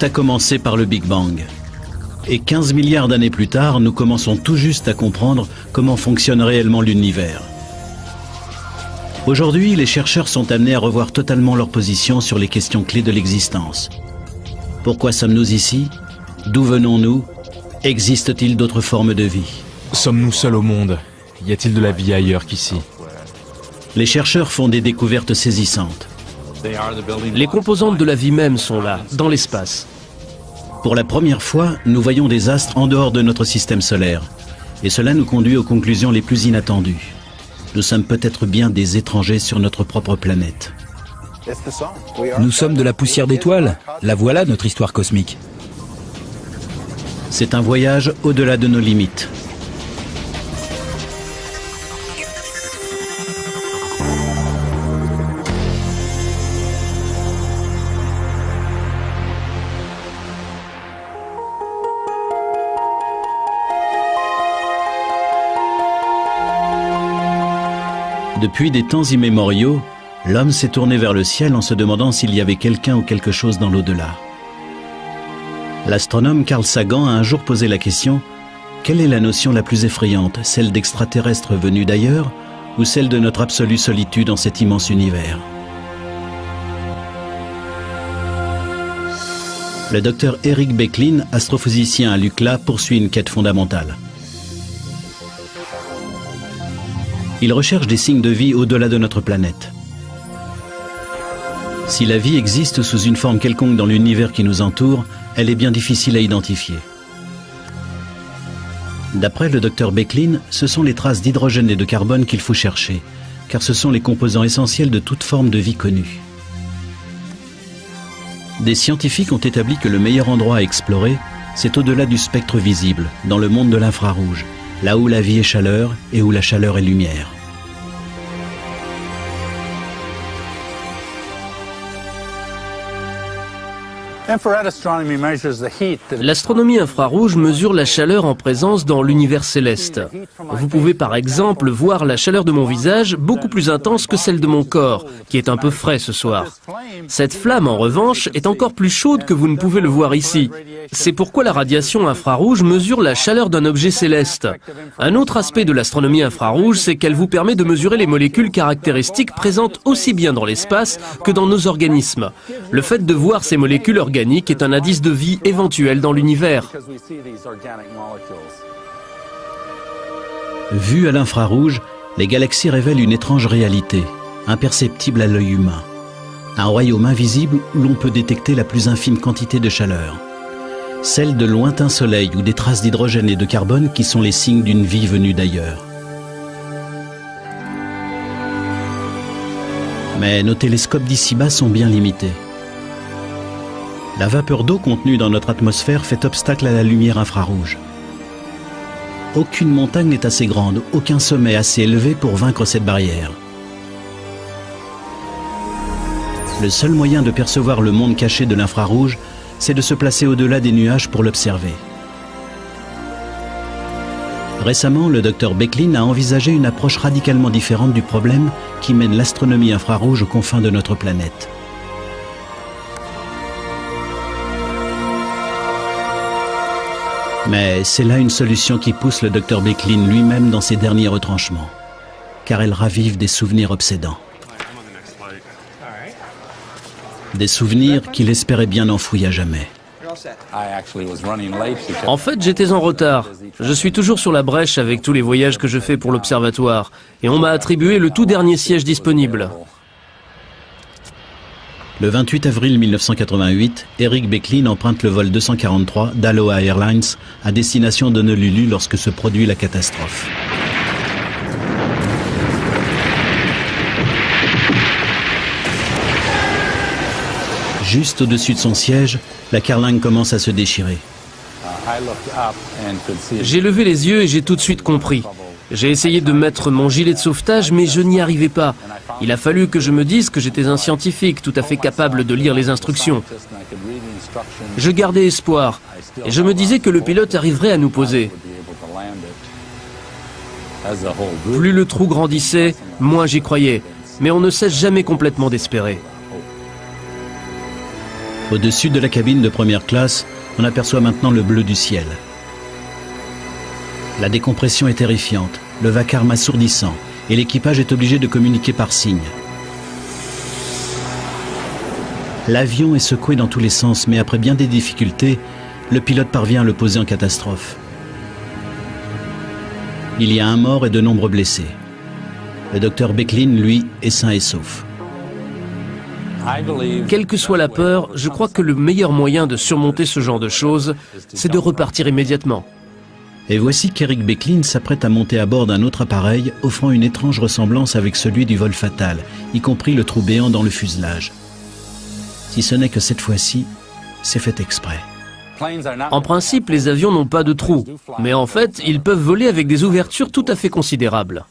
a commencé par le Big Bang. Et 15 milliards d'années plus tard, nous commençons tout juste à comprendre comment fonctionne réellement l'univers. Aujourd'hui, les chercheurs sont amenés à revoir totalement leur position sur les questions clés de l'existence. Pourquoi sommes-nous ici? D'où venons-nous? Existe-t-il d'autres formes de vie? Sommes-nous seuls au monde? Y a-t-il de la vie ailleurs qu'ici? Les chercheurs font des découvertes saisissantes. Les composantes de la vie même sont là, dans l'espace. Pour la première fois, nous voyons des astres en dehors de notre système solaire. Et cela nous conduit aux conclusions les plus inattendues. Nous sommes peut-être bien des étrangers sur notre propre planète. Nous sommes de la poussière d'étoiles. La voilà notre histoire cosmique. C'est un voyage au-delà de nos limites. Depuis des temps immémoriaux, l'homme s'est tourné vers le ciel en se demandant s'il y avait quelqu'un ou quelque chose dans l'au-delà. L'astronome Carl Sagan a un jour posé la question: quelle est la notion la plus effrayante, celle d'extraterrestres venus d'ailleurs ou celle de notre absolue solitude dans cet immense univers? Le docteur Eric Becklin, astrophysicien à l'UCLA, poursuit une quête fondamentale. Il recherche des signes de vie au-delà de notre planète. Si la vie existe sous une forme quelconque dans l'univers qui nous entoure, elle est bien difficile à identifier. D'après le docteur Becklin, ce sont les traces d'hydrogène et de carbone qu'il faut chercher, car ce sont les composants essentiels de toute forme de vie connue. Des scientifiques ont établi que le meilleur endroit à explorer, c'est au-delà du spectre visible, dans le monde de l'infrarouge, là où la vie est chaleur et où la chaleur est lumière. L'astronomie infrarouge mesure la chaleur en présence dans l'univers céleste. Vous pouvez par exemple voir la chaleur de mon visage beaucoup plus intense que celle de mon corps, qui est un peu frais ce soir. Cette flamme, en revanche, est encore plus chaude que vous ne pouvez le voir ici. C'est pourquoi la radiation infrarouge mesure la chaleur d'un objet céleste. Un autre aspect de l'astronomie infrarouge, c'est qu'elle vous permet de mesurer les molécules caractéristiques présentes aussi bien dans l'espace que dans nos organismes. Le fait de voir ces molécules organiques est un indice de vie éventuelle dans l'univers. Vues à l'infrarouge, les galaxies révèlent une étrange réalité, imperceptible à l'œil humain. Un royaume invisible où l'on peut détecter la plus infime quantité de chaleur. Celle de lointains soleils ou des traces d'hydrogène et de carbone qui sont les signes d'une vie venue d'ailleurs. Mais nos télescopes d'ici-bas sont bien limités. La vapeur d'eau contenue dans notre atmosphère fait obstacle à la lumière infrarouge. Aucune montagne n'est assez grande, aucun sommet assez élevé pour vaincre cette barrière. Le seul moyen de percevoir le monde caché de l'infrarouge, c'est de se placer au-delà des nuages pour l'observer. Récemment, le docteur Becklin a envisagé une approche radicalement différente du problème qui mène l'astronomie infrarouge aux confins de notre planète. Mais c'est là une solution qui pousse le docteur Becklin lui-même dans ses derniers retranchements, car elle ravive des souvenirs obsédants. Des souvenirs qu'il espérait bien enfouis à jamais. En fait, j'étais en retard. Je suis toujours sur la brèche avec tous les voyages que je fais pour l'observatoire, et on m'a attribué le tout dernier siège disponible. Le 28 avril 1988, Eric Becklin emprunte le vol 243 d'Aloha Airlines à destination d'Honolulu lorsque se produit la catastrophe. Juste au-dessus de son siège, la carlingue commence à se déchirer. J'ai levé les yeux et j'ai tout de suite compris. J'ai essayé de mettre mon gilet de sauvetage, mais je n'y arrivais pas. Il a fallu que je me dise que j'étais un scientifique tout à fait capable de lire les instructions. Je gardais espoir, et je me disais que le pilote arriverait à nous poser. Plus le trou grandissait, moins j'y croyais. Mais on ne cesse jamais complètement d'espérer. Au-dessus de la cabine de première classe, on aperçoit maintenant le bleu du ciel. La décompression est terrifiante, le vacarme assourdissant, et l'équipage est obligé de communiquer par signes. L'avion est secoué dans tous les sens, mais après bien des difficultés, le pilote parvient à le poser en catastrophe. Il y a un mort et de nombreux blessés. Le docteur Becklin, lui, est sain et sauf. Quelle que soit la peur, je crois que le meilleur moyen de surmonter ce genre de choses, c'est de repartir immédiatement. Et voici qu'Eric Becklin s'apprête à monter à bord d'un autre appareil offrant une étrange ressemblance avec celui du vol fatal, y compris le trou béant dans le fuselage. Si ce n'est que cette fois-ci, c'est fait exprès. En principe, les avions n'ont pas de trous, mais en fait, ils peuvent voler avec des ouvertures tout à fait considérables.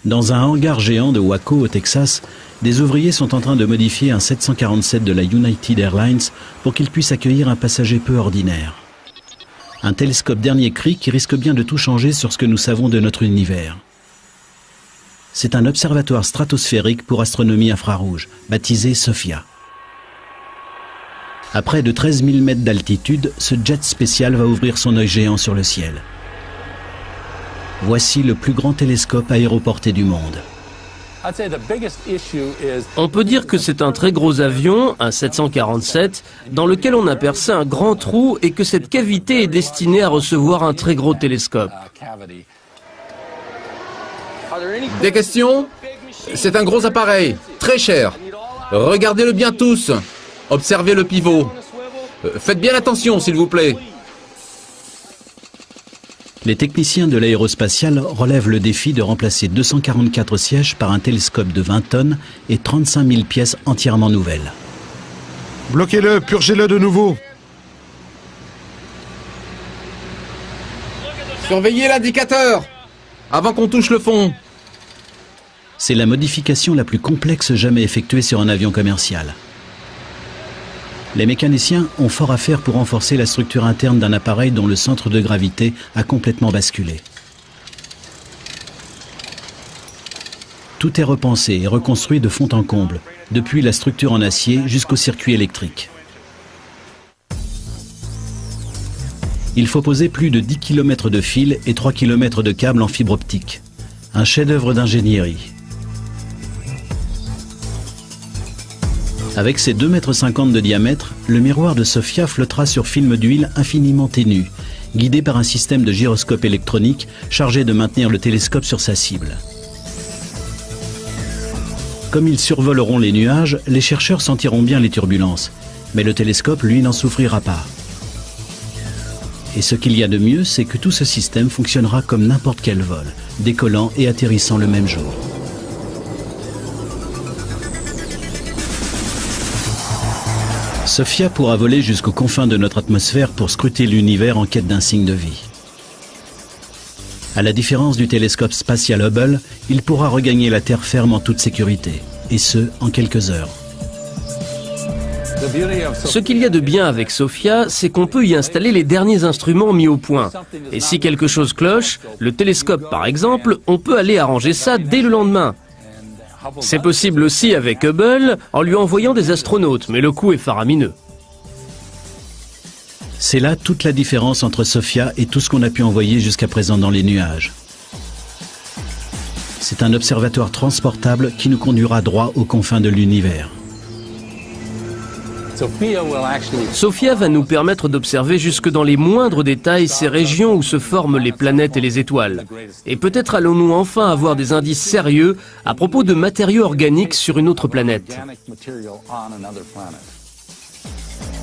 Dans un hangar géant de Waco, au Texas, des ouvriers sont en train de modifier un 747 de la United Airlines pour qu'il puisse accueillir un passager peu ordinaire. Un télescope dernier cri qui risque bien de tout changer sur ce que nous savons de notre univers. C'est un observatoire stratosphérique pour astronomie infrarouge, baptisé SOFIA. À près de 13 000 mètres d'altitude, ce jet spécial va ouvrir son œil géant sur le ciel. Voici le plus grand télescope aéroporté du monde. On peut dire que c'est un très gros avion, un 747, dans lequel on a percé un grand trou et que cette cavité est destinée à recevoir un très gros télescope. Des questions? C'est un gros appareil, très cher. Regardez-le bien tous. Observez le pivot. Faites bien attention, s'il vous plaît. Les techniciens de l'aérospatiale relèvent le défi de remplacer 244 sièges par un télescope de 20 tonnes et 35 000 pièces entièrement nouvelles. Bloquez-le, purgez-le de nouveau. Surveillez l'indicateur avant qu'on touche le fond. C'est la modification la plus complexe jamais effectuée sur un avion commercial. Les mécaniciens ont fort à faire pour renforcer la structure interne d'un appareil dont le centre de gravité a complètement basculé. Tout est repensé et reconstruit de fond en comble, depuis la structure en acier jusqu'au circuit électrique. Il faut poser plus de 10 km de fil et 3 km de câbles en fibre optique. Un chef-d'œuvre d'ingénierie. Avec ses 2,50 m de diamètre, le miroir de SOFIA flottera sur film d'huile infiniment ténu, guidé par un système de gyroscope électronique chargé de maintenir le télescope sur sa cible. Comme ils survoleront les nuages, les chercheurs sentiront bien les turbulences, mais le télescope, lui, n'en souffrira pas. Et ce qu'il y a de mieux, c'est que tout ce système fonctionnera comme n'importe quel vol, décollant et atterrissant le même jour. SOFIA pourra voler jusqu'aux confins de notre atmosphère pour scruter l'univers en quête d'un signe de vie. À la différence du télescope spatial Hubble, il pourra regagner la Terre ferme en toute sécurité, et ce, en quelques heures. Ce qu'il y a de bien avec SOFIA, c'est qu'on peut y installer les derniers instruments mis au point. Et si quelque chose cloche, le télescope par exemple, on peut aller arranger ça dès le lendemain. C'est possible aussi avec Hubble en lui envoyant des astronautes, mais le coût est faramineux. C'est là toute la différence entre SOFIA et tout ce qu'on a pu envoyer jusqu'à présent dans les nuages. C'est un observatoire transportable qui nous conduira droit aux confins de l'univers. SOFIA va nous permettre d'observer jusque dans les moindres détails ces régions où se forment les planètes et les étoiles. Et peut-être allons-nous enfin avoir des indices sérieux à propos de matériaux organiques sur une autre planète.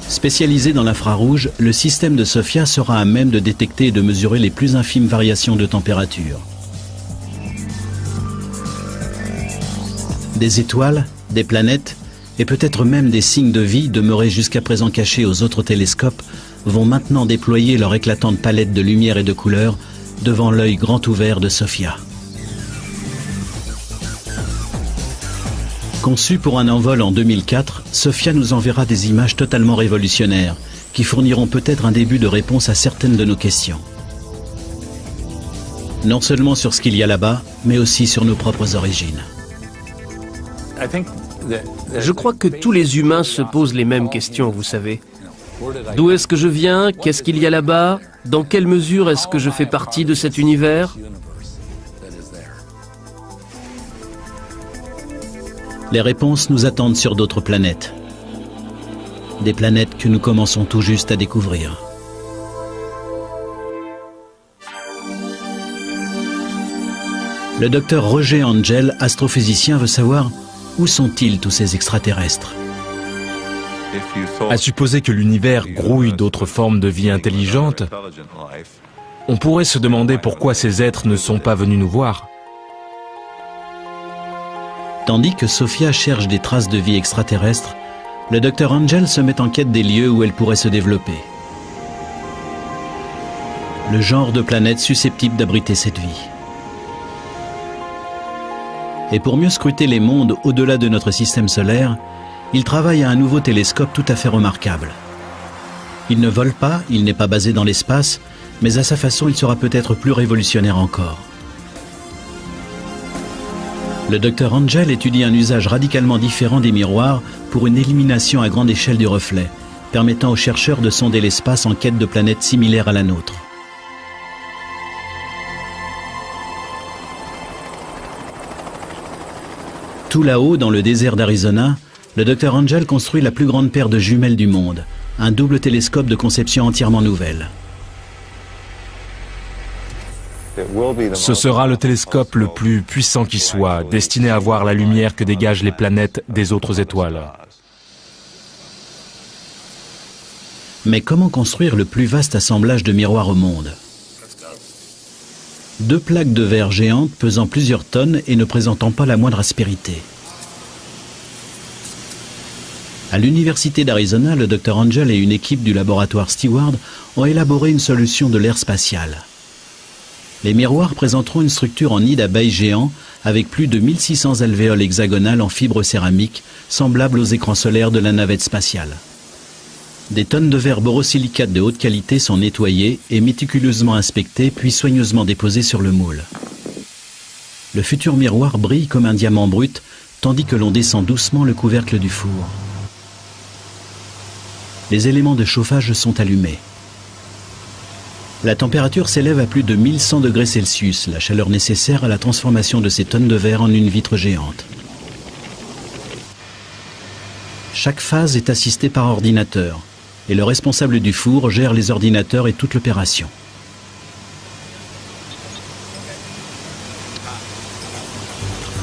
Spécialisé dans l'infrarouge, le système de SOFIA sera à même de détecter et de mesurer les plus infimes variations de température. Des étoiles, des planètes, et peut-être même des signes de vie demeurés jusqu'à présent cachés aux autres télescopes vont maintenant déployer leur éclatante palette de lumière et de couleurs devant l'œil grand ouvert de SOFIA. Conçu pour un envol en 2004, SOFIA nous enverra des images totalement révolutionnaires qui fourniront peut-être un début de réponse à certaines de nos questions. Non seulement sur ce qu'il y a là-bas, mais aussi sur nos propres origines. Je crois que tous les humains se posent les mêmes questions, vous savez. D'où est-ce que je viens? Qu'est-ce qu'il y a là-bas? Dans quelle mesure est-ce que je fais partie de cet univers? Les réponses nous attendent sur d'autres planètes. Des planètes que nous commençons tout juste à découvrir. Le docteur Roger Angel, astrophysicien, veut savoir où sont-ils tous ces extraterrestres. À supposer que l'univers grouille d'autres formes de vie intelligentes, on pourrait se demander pourquoi ces êtres ne sont pas venus nous voir. Tandis que Sophia cherche des traces de vie extraterrestre, le docteur Angel se met en quête des lieux où elle pourrait se développer. Le genre de planète susceptible d'abriter cette vie. Et pour mieux scruter les mondes au-delà de notre système solaire, il travaille à un nouveau télescope tout à fait remarquable. Il ne vole pas, il n'est pas basé dans l'espace, mais à sa façon il sera peut-être plus révolutionnaire encore. Le docteur Angel étudie un usage radicalement différent des miroirs pour une élimination à grande échelle du reflet, permettant aux chercheurs de sonder l'espace en quête de planètes similaires à la nôtre. Tout là-haut, dans le désert d'Arizona, le docteur Angel construit la plus grande paire de jumelles du monde, un double télescope de conception entièrement nouvelle. Ce sera le télescope le plus puissant qui soit, destiné à voir la lumière que dégagent les planètes des autres étoiles. Mais comment construire le plus vaste assemblage de miroirs au monde? 2 plaques de verre géantes pesant plusieurs tonnes et ne présentant pas la moindre aspérité. À l'université d'Arizona, le Dr Angel et une équipe du laboratoire Steward ont élaboré une solution de l'air spatial. Les miroirs présenteront une structure en nid d'abeilles géant avec plus de 1600 alvéoles hexagonales en fibre céramique, semblables aux écrans solaires de la navette spatiale. Des tonnes de verre borosilicate de haute qualité sont nettoyées et méticuleusement inspectées, puis soigneusement déposées sur le moule. Le futur miroir brille comme un diamant brut, tandis que l'on descend doucement le couvercle du four. Les éléments de chauffage sont allumés. La température s'élève à plus de 1100 degrés Celsius, la chaleur nécessaire à la transformation de ces tonnes de verre en une vitre géante. Chaque phase est assistée par ordinateur, et le responsable du four gère les ordinateurs et toute l'opération.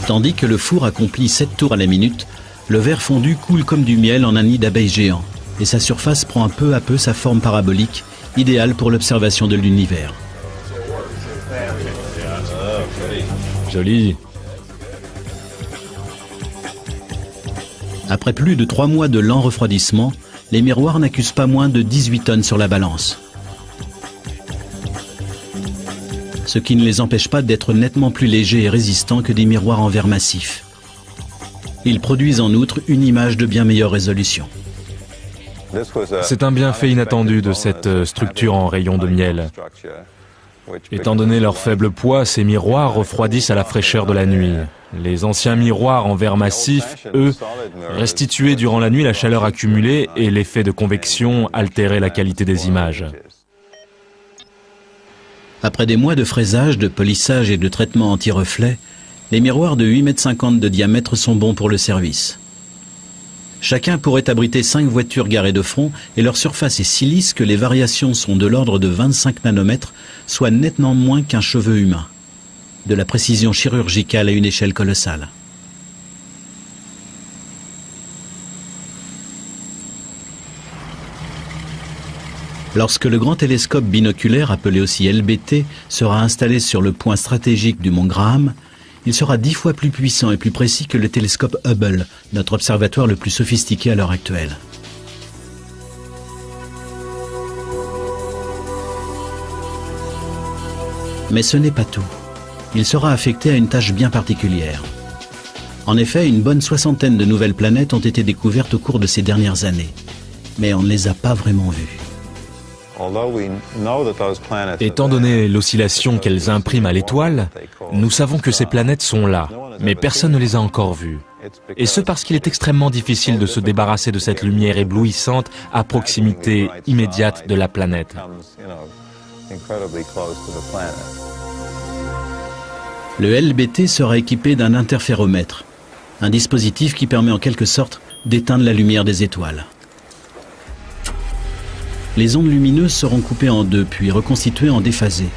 Tandis que le four accomplit 7 tours à la minute, le verre fondu coule comme du miel en un nid d'abeilles géant, et sa surface prend peu à peu sa forme parabolique, idéale pour l'observation de l'univers. Joli. Après plus de 3 mois de lent refroidissement, les miroirs n'accusent pas moins de 18 tonnes sur la balance. Ce qui ne les empêche pas d'être nettement plus légers et résistants que des miroirs en verre massif. Ils produisent en outre une image de bien meilleure résolution. C'est un bienfait inattendu de cette structure en rayon de miel. Étant donné leur faible poids, ces miroirs refroidissent à la fraîcheur de la nuit. Les anciens miroirs en verre massif, eux, restituaient durant la nuit la chaleur accumulée et l'effet de convection altérait la qualité des images. Après des mois de fraisage, de polissage et de traitement anti-reflet, les miroirs de 8,50 m de diamètre sont bons pour le service. Chacun pourrait abriter 5 voitures garées de front et leur surface est si lisse que les variations sont de l'ordre de 25 nanomètres, soit nettement moins qu'un cheveu humain. De la précision chirurgicale à une échelle colossale. Lorsque le grand télescope binoculaire, appelé aussi LBT, sera installé sur le point stratégique du mont Graham, il sera 10 fois plus puissant et plus précis que le télescope Hubble, notre observatoire le plus sophistiqué à l'heure actuelle. Mais ce n'est pas tout. Il sera affecté à une tâche bien particulière. En effet, une bonne 60aine de nouvelles planètes ont été découvertes au cours de ces dernières années. Mais on ne les a pas vraiment vues. Étant donné l'oscillation qu'elles impriment à l'étoile, nous savons que ces planètes sont là, mais personne ne les a encore vues. Et ce parce qu'il est extrêmement difficile de se débarrasser de cette lumière éblouissante à proximité immédiate de la planète. Le LBT sera équipé d'un interféromètre, un dispositif qui permet en quelque sorte d'éteindre la lumière des étoiles. Les ondes lumineuses seront coupées en deux puis reconstituées en déphasées.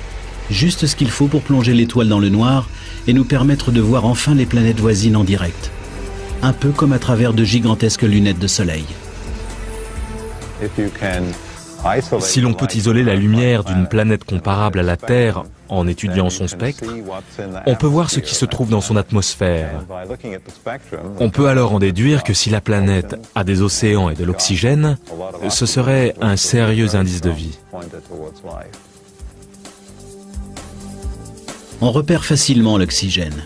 Juste ce qu'il faut pour plonger l'étoile dans le noir et nous permettre de voir enfin les planètes voisines en direct. Un peu comme à travers de gigantesques lunettes de soleil. Si l'on peut isoler la lumière d'une planète comparable à la Terre en étudiant son spectre, on peut voir ce qui se trouve dans son atmosphère. On peut alors en déduire que si la planète a des océans et de l'oxygène, ce serait un sérieux indice de vie. On repère facilement l'oxygène.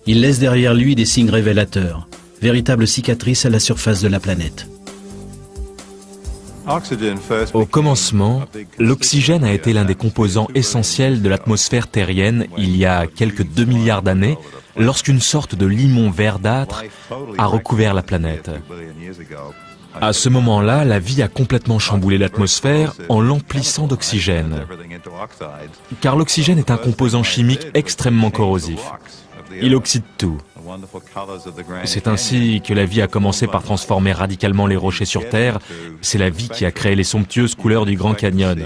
Il laisse derrière lui des signes révélateurs, véritables cicatrices à la surface de la planète. Au commencement, l'oxygène a été l'un des composants essentiels de l'atmosphère terrienne il y a quelques 2 milliards d'années, lorsqu'une sorte de limon verdâtre a recouvert la planète. À ce moment-là, la vie a complètement chamboulé l'atmosphère en l'emplissant d'oxygène. Car l'oxygène est un composant chimique extrêmement corrosif. Il oxyde tout. C'est ainsi que la vie a commencé par transformer radicalement les rochers sur Terre. C'est la vie qui a créé les somptueuses couleurs du Grand Canyon.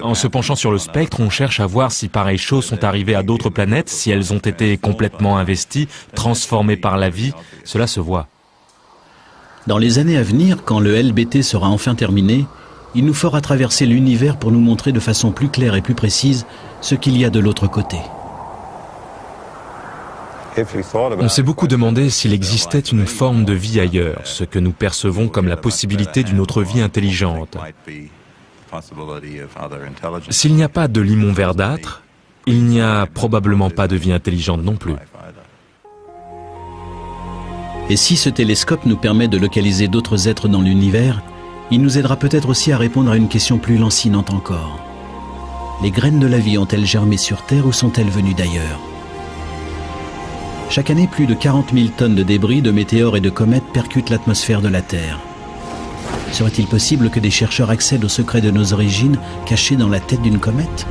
En se penchant sur le spectre, on cherche à voir si pareilles choses sont arrivées à d'autres planètes, si elles ont été complètement investies, transformées par la vie. Cela se voit. Dans les années à venir, quand le LBT sera enfin terminé, il nous fera traverser l'univers pour nous montrer de façon plus claire et plus précise ce qu'il y a de l'autre côté. On s'est beaucoup demandé s'il existait une forme de vie ailleurs, ce que nous percevons comme la possibilité d'une autre vie intelligente. S'il n'y a pas de limon verdâtre, il n'y a probablement pas de vie intelligente non plus. Et si ce télescope nous permet de localiser d'autres êtres dans l'univers, il nous aidera peut-être aussi à répondre à une question plus lancinante encore. Les graines de la vie ont-elles germé sur Terre ou sont-elles venues d'ailleurs ? Chaque année, plus de 40 000 tonnes de débris, de météores et de comètes percutent l'atmosphère de la Terre. Serait-il possible que des chercheurs accèdent au secret de nos origines cachées dans la tête d'une comète ?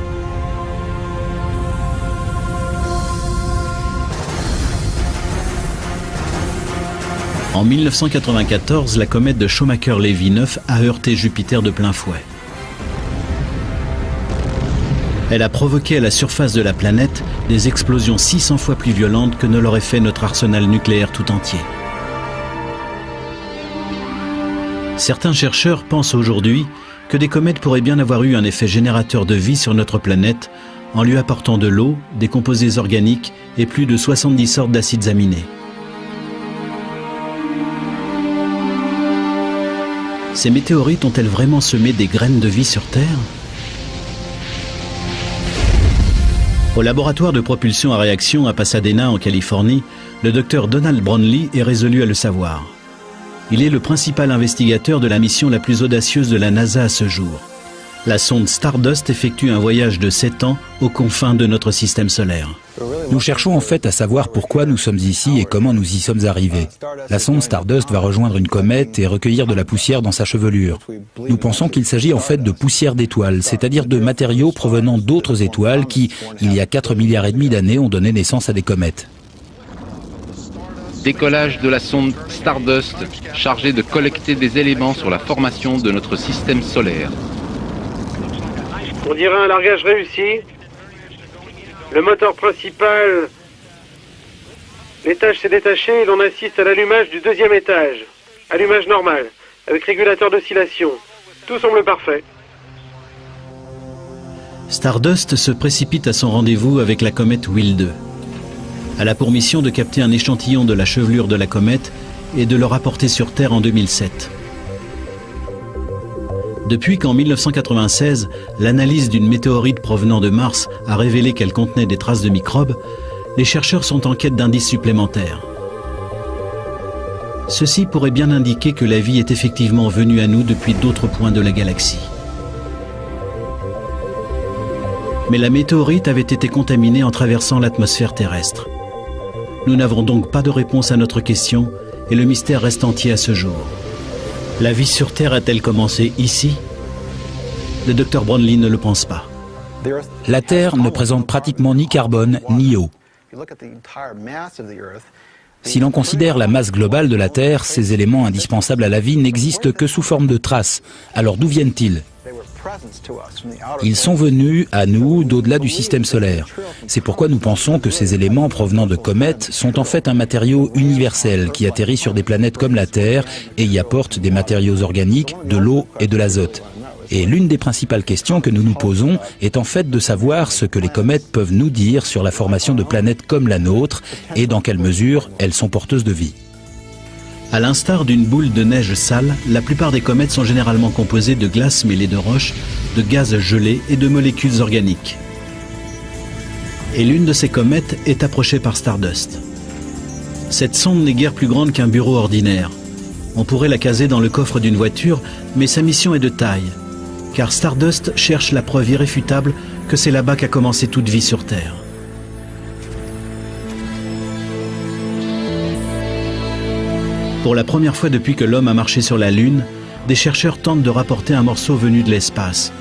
En 1994, la comète de Shoemaker-Levy 9 a heurté Jupiter de plein fouet. Elle a provoqué à la surface de la planète des explosions 600 fois plus violentes que ne l'aurait fait notre arsenal nucléaire tout entier. Certains chercheurs pensent aujourd'hui que des comètes pourraient bien avoir eu un effet générateur de vie sur notre planète en lui apportant de l'eau, des composés organiques et plus de 70 sortes d'acides aminés. Ces météorites ont-elles vraiment semé des graines de vie sur Terre ? Au laboratoire de propulsion à réaction à Pasadena, en Californie, le docteur Donald Brownlee est résolu à le savoir. Il est le principal investigateur de la mission la plus audacieuse de la NASA à ce jour. La sonde Stardust effectue un voyage de 7 ans aux confins de notre système solaire. Nous cherchons en fait à savoir pourquoi nous sommes ici et comment nous y sommes arrivés. La sonde Stardust va rejoindre une comète et recueillir de la poussière dans sa chevelure. Nous pensons qu'il s'agit en fait de poussière d'étoiles, c'est-à-dire de matériaux provenant d'autres étoiles qui, il y a 4,5 milliards d'années, ont donné naissance à des comètes. Décollage de la sonde Stardust, chargée de collecter des éléments sur la formation de notre système solaire. On dirait un largage réussi. Le moteur principal, l'étage s'est détaché et l'on assiste à l'allumage du deuxième étage. Allumage normal, avec régulateur d'oscillation. Tout semble parfait. Stardust se précipite à son rendez-vous avec la comète Will 2. Elle a pour mission de capter un échantillon de la chevelure de la comète et de le rapporter sur Terre en 2007. Depuis qu'en 1996, l'analyse d'une météorite provenant de Mars a révélé qu'elle contenait des traces de microbes, les chercheurs sont en quête d'indices supplémentaires. Ceci pourrait bien indiquer que la vie est effectivement venue à nous depuis d'autres points de la galaxie. Mais la météorite avait été contaminée en traversant l'atmosphère terrestre. Nous n'avons donc pas de réponse à notre question et le mystère reste entier à ce jour. La vie sur Terre a-t-elle commencé ici? Le docteur Brownlee ne le pense pas. La Terre ne présente pratiquement ni carbone ni eau. Si l'on considère la masse globale de la Terre, ces éléments indispensables à la vie n'existent que sous forme de traces. Alors d'où viennent-ils? Ils sont venus à nous d'au-delà du système solaire. C'est pourquoi nous pensons que ces éléments provenant de comètes sont en fait un matériau universel qui atterrit sur des planètes comme la Terre et y apporte des matériaux organiques, de l'eau et de l'azote. Et l'une des principales questions que nous nous posons est en fait de savoir ce que les comètes peuvent nous dire sur la formation de planètes comme la nôtre et dans quelle mesure elles sont porteuses de vie. À l'instar d'une boule de neige sale, la plupart des comètes sont généralement composées de glace mêlée de roches, de gaz gelés et de molécules organiques. Et l'une de ces comètes est approchée par Stardust. Cette sonde n'est guère plus grande qu'un bureau ordinaire. On pourrait la caser dans le coffre d'une voiture, mais sa mission est de taille. Car Stardust cherche la preuve irréfutable que c'est là-bas qu'a commencé toute vie sur Terre. Pour la première fois depuis que l'homme a marché sur la Lune, des chercheurs tentent de rapporter un morceau venu de l'espace.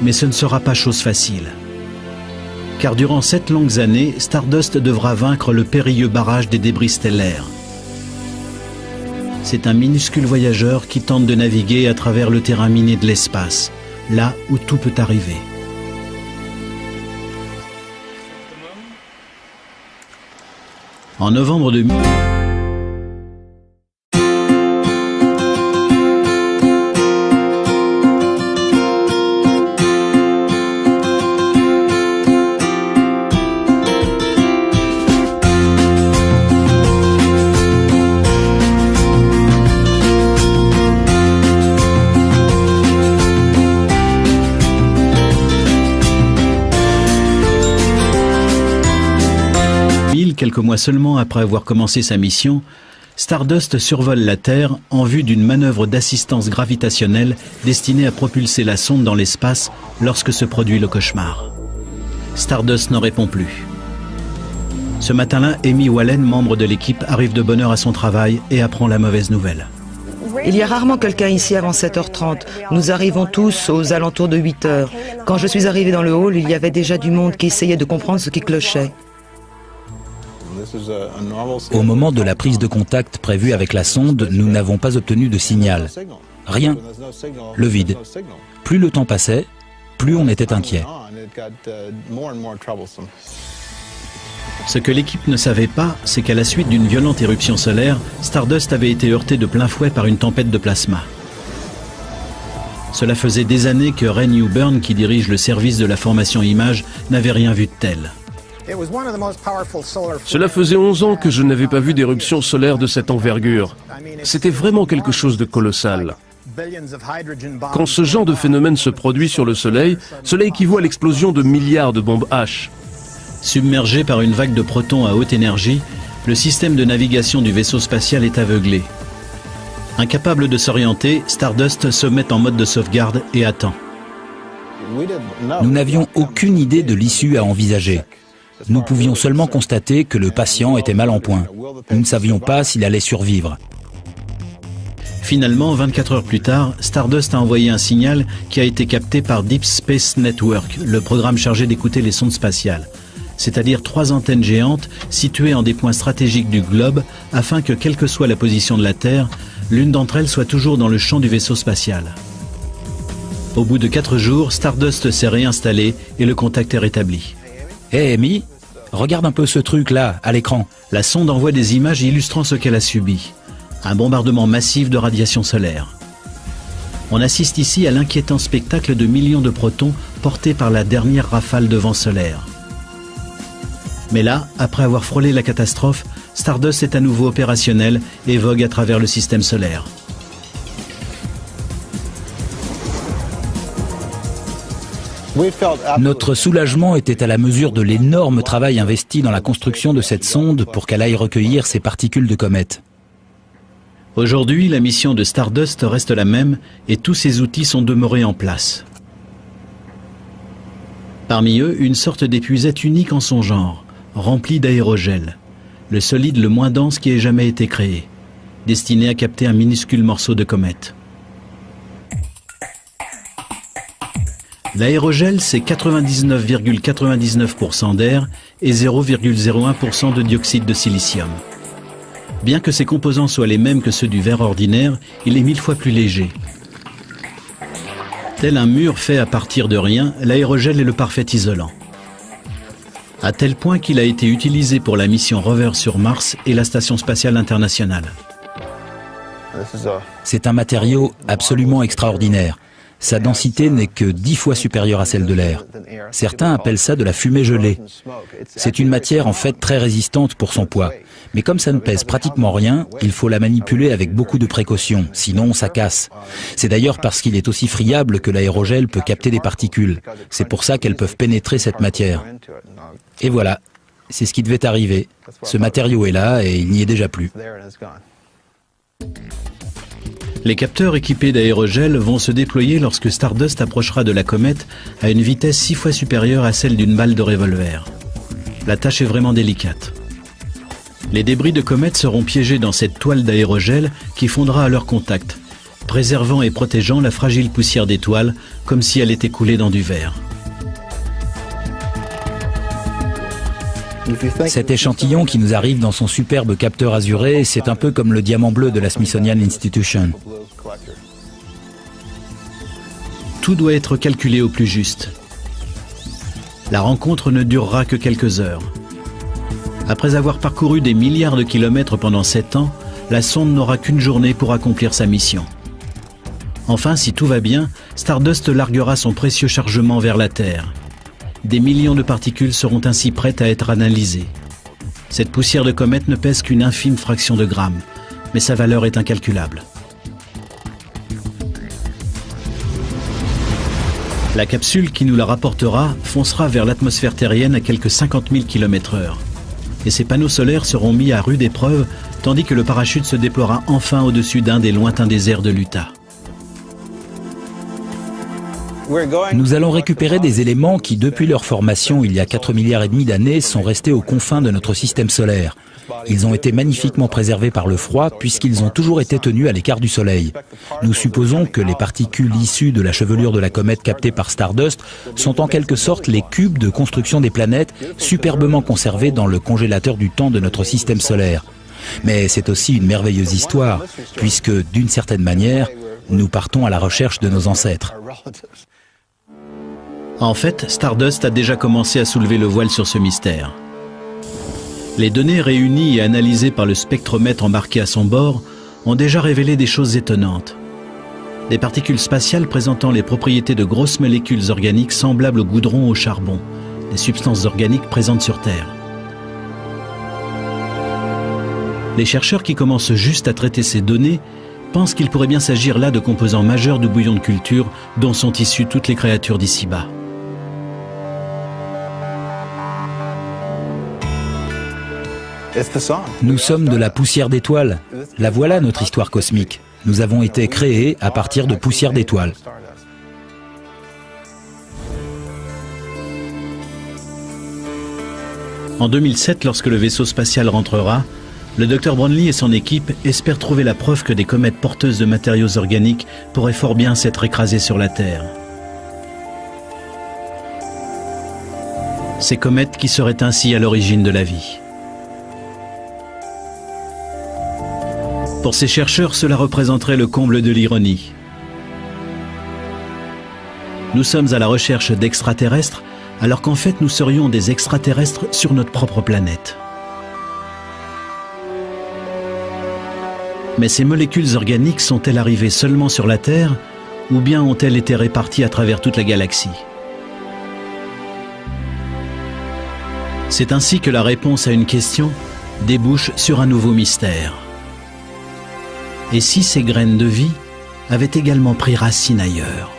Mais ce ne sera pas chose facile. Car durant 7 longues années, Stardust devra vaincre le périlleux barrage des débris stellaires. C'est un minuscule voyageur qui tente de naviguer à travers le terrain miné de l'espace, là où tout peut arriver. En novembre 2000... Quelques mois seulement après avoir commencé sa mission, Stardust survole la Terre en vue d'une manœuvre d'assistance gravitationnelle destinée à propulser la sonde dans l'espace lorsque se produit le cauchemar. Stardust ne répond plus. Ce matin-là, Amy Wallen, membre de l'équipe, arrive de bonne heure à son travail et apprend la mauvaise nouvelle. Il y a rarement quelqu'un ici avant 7h30. Nous arrivons tous aux alentours de 8h. Quand je suis arrivé dans le hall, il y avait déjà du monde qui essayait de comprendre ce qui clochait. Au moment de la prise de contact prévue avec la sonde, nous n'avons pas obtenu de signal. Rien. Le vide. Plus le temps passait, plus on était inquiet. Ce que l'équipe ne savait pas, c'est qu'à la suite d'une violente éruption solaire, Stardust avait été heurté de plein fouet par une tempête de plasma. Cela faisait des années que Ray Newburn, qui dirige le service de la formation image, n'avait rien vu de tel. Cela faisait 11 ans que je n'avais pas vu d'éruption solaire de cette envergure. C'était vraiment quelque chose de colossal. Quand ce genre de phénomène se produit sur le Soleil, cela équivaut à l'explosion de milliards de bombes H. Submergé par une vague de protons à haute énergie, le système de navigation du vaisseau spatial est aveuglé. Incapable de s'orienter, Stardust se met en mode de sauvegarde et attend. Nous n'avions aucune idée de l'issue à envisager. Nous pouvions seulement constater que le patient était mal en point. Nous ne savions pas s'il allait survivre. Finalement, 24 heures plus tard, Stardust a envoyé un signal qui a été capté par Deep Space Network, le programme chargé d'écouter les sondes spatiales. C'est-à-dire 3 antennes géantes situées en des points stratégiques du globe afin que, quelle que soit la position de la Terre, l'une d'entre elles soit toujours dans le champ du vaisseau spatial. Au bout de 4 jours, Stardust s'est réinstallé et le contact est rétabli. Hé, Amy, regarde un peu ce truc-là, à l'écran. La sonde envoie des images illustrant ce qu'elle a subi. Un bombardement massif de radiation solaire. On assiste ici à l'inquiétant spectacle de millions de protons portés par la dernière rafale de vent solaire. Mais là, après avoir frôlé la catastrophe, Stardust est à nouveau opérationnel et vogue à travers le système solaire. Notre soulagement était à la mesure de l'énorme travail investi dans la construction de cette sonde pour qu'elle aille recueillir ces particules de comète. Aujourd'hui, la mission de Stardust reste la même et tous ses outils sont demeurés en place. Parmi eux, une sorte d'épuisette unique en son genre, remplie d'aérogel. le solide le moins dense qui ait jamais été créé, destiné à capter un minuscule morceau de comète. L'aérogel, c'est 99,99% d'air et 0,01% de dioxyde de silicium. Bien que ses composants soient les mêmes que ceux du verre ordinaire, il est 1000 fois plus léger. Tel un mur fait à partir de rien, l'aérogel est le parfait isolant. À tel point qu'il a été utilisé pour la mission Rover sur Mars et la Station spatiale internationale. C'est un matériau absolument extraordinaire. Sa densité n'est que 10 fois supérieure à celle de l'air. Certains appellent ça de la fumée gelée. C'est une matière en fait très résistante pour son poids. Mais comme ça ne pèse pratiquement rien, il faut la manipuler avec beaucoup de précautions, sinon ça casse. C'est d'ailleurs parce qu'il est aussi friable que l'aérogel peut capter des particules. C'est pour ça qu'elles peuvent pénétrer cette matière. Et voilà, c'est ce qui devait arriver. Ce matériau est là et il n'y est déjà plus. Les capteurs équipés d'aérogel vont se déployer lorsque Stardust approchera de la comète à une vitesse 6 fois supérieure à celle d'une balle de revolver. La tâche est vraiment délicate. Les débris de comète seront piégés dans cette toile d'aérogel qui fondra à leur contact, préservant et protégeant la fragile poussière d'étoiles comme si elle était coulée dans du verre. Cet échantillon qui nous arrive dans son superbe capteur azuré, c'est un peu comme le diamant bleu de la Smithsonian Institution. Tout doit être calculé au plus juste. La rencontre ne durera que quelques heures. Après avoir parcouru des milliards de kilomètres pendant 7 ans, la sonde n'aura qu'une journée pour accomplir sa mission. Enfin, si tout va bien, Stardust larguera son précieux chargement vers la Terre. Des millions de particules seront ainsi prêtes à être analysées. Cette poussière de comète ne pèse qu'une infime fraction de gramme, mais sa valeur est incalculable. La capsule qui nous la rapportera foncera vers l'atmosphère terrienne à quelques 50 000 km/h. Et ses panneaux solaires seront mis à rude épreuve, tandis que le parachute se déploiera enfin au-dessus d'un des lointains déserts de l'Utah. Nous allons récupérer des éléments qui, depuis leur formation il y a 4,5 milliards d'années, sont restés aux confins de notre système solaire. Ils ont été magnifiquement préservés par le froid puisqu'ils ont toujours été tenus à l'écart du Soleil. Nous supposons que les particules issues de la chevelure de la comète captée par Stardust sont en quelque sorte les cubes de construction des planètes superbement conservés dans le congélateur du temps de notre système solaire. Mais c'est aussi une merveilleuse histoire puisque, d'une certaine manière, nous partons à la recherche de nos ancêtres. En fait, Stardust a déjà commencé à soulever le voile sur ce mystère. Les données réunies et analysées par le spectromètre embarqué à son bord ont déjà révélé des choses étonnantes. Des particules spatiales présentant les propriétés de grosses molécules organiques semblables au goudron ou au charbon, des substances organiques présentes sur Terre. Les chercheurs qui commencent juste à traiter ces données pensent qu'il pourrait bien s'agir là de composants majeurs du bouillon de culture dont sont issues toutes les créatures d'ici-bas. Nous sommes de la poussière d'étoiles. La voilà notre histoire cosmique. Nous avons été créés à partir de poussière d'étoiles. En 2007, lorsque le vaisseau spatial rentrera, le Dr Brownlee et son équipe espèrent trouver la preuve que des comètes porteuses de matériaux organiques pourraient fort bien s'être écrasées sur la Terre. Ces comètes qui seraient ainsi à l'origine de la vie. Pour ces chercheurs, cela représenterait le comble de l'ironie. Nous sommes à la recherche d'extraterrestres, alors qu'en fait nous serions des extraterrestres sur notre propre planète. Mais ces molécules organiques sont-elles arrivées seulement sur la Terre, ou bien ont-elles été réparties à travers toute la galaxie? C'est ainsi que la réponse à une question débouche sur un nouveau mystère. Et si ces graines de vie avaient également pris racine ailleurs?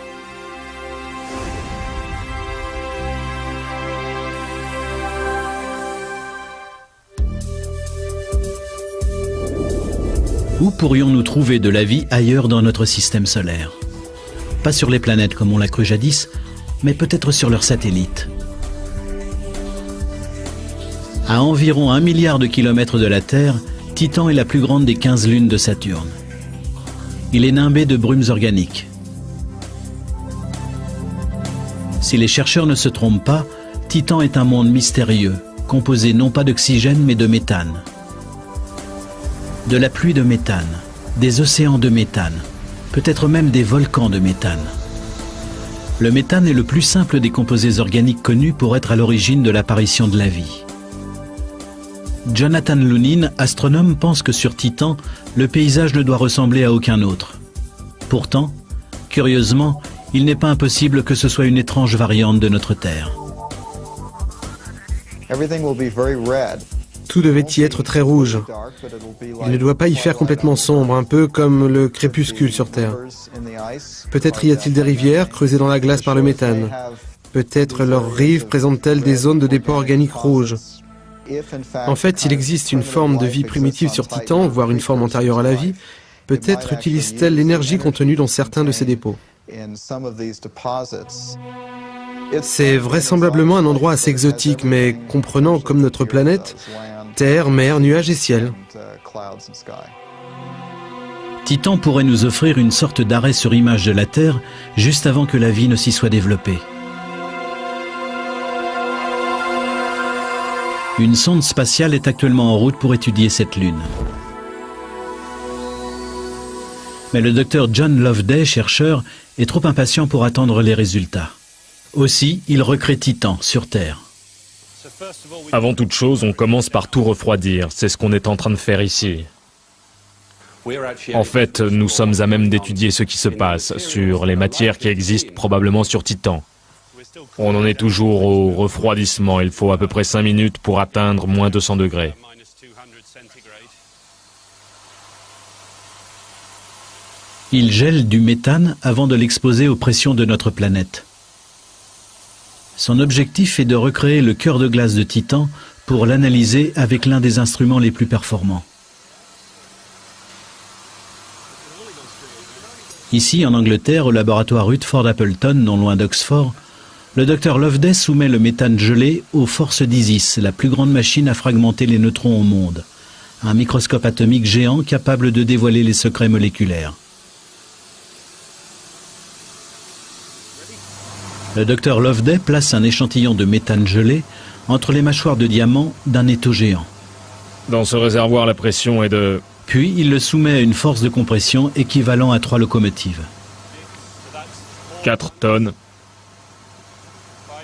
Où pourrions-nous trouver de la vie ailleurs dans notre système solaire? Pas sur les planètes comme on l'a cru jadis, mais peut-être sur leurs satellites. À environ 1 milliard de kilomètres de la Terre, Titan est la plus grande des 15 lunes de Saturne. Il est nimbé de brumes organiques. Si les chercheurs ne se trompent pas, Titan est un monde mystérieux, composé non pas d'oxygène mais de méthane. De la pluie de méthane, des océans de méthane, peut-être même des volcans de méthane. Le méthane est le plus simple des composés organiques connus pour être à l'origine de l'apparition de la vie. Jonathan Loughnane, astronome, pense que sur Titan, le paysage ne doit ressembler à aucun autre. Pourtant, curieusement, il n'est pas impossible que ce soit une étrange variante de notre Terre. Tout devait y être très rouge. Il ne doit pas y faire complètement sombre, un peu comme le crépuscule sur Terre. Peut-être y a-t-il des rivières creusées dans la glace par le méthane. Peut-être leurs rives présentent-elles des zones de dépôt organique rouges. En fait, s'il existe une forme de vie primitive sur Titan, voire une forme antérieure à la vie, peut-être utilise-t-elle l'énergie contenue dans certains de ces dépôts. C'est vraisemblablement un endroit assez exotique, mais comprenant comme notre planète, terre, mer, nuages et ciel. Titan pourrait nous offrir une sorte d'arrêt sur image de la Terre juste avant que la vie ne s'y soit développée. Une sonde spatiale est actuellement en route pour étudier cette lune. Mais le docteur John Loveday, chercheur, est trop impatient pour attendre les résultats. Aussi, il recrée Titan sur Terre. Avant toute chose, on commence par tout refroidir. C'est ce qu'on est en train de faire ici. En fait, nous sommes à même d'étudier ce qui se passe sur les matières qui existent probablement sur Titan. On en est toujours au refroidissement. Il faut à peu près 5 minutes pour atteindre moins 200 degrés. Il gèle du méthane avant de l'exposer aux pressions de notre planète. Son objectif est de recréer le cœur de glace de Titan pour l'analyser avec l'un des instruments les plus performants. Ici, en Angleterre, au laboratoire Rutherford Appleton, non loin d'Oxford, le docteur Loveday soumet le méthane gelé aux forces d'Isis, la plus grande machine à fragmenter les neutrons au monde. Un microscope atomique géant capable de dévoiler les secrets moléculaires. Le docteur Loveday place un échantillon de méthane gelé entre les mâchoires de diamant d'un étau géant. Dans ce réservoir, la pression est de... Puis, il le soumet à une force de compression équivalent à 3 locomotives. 4 tonnes,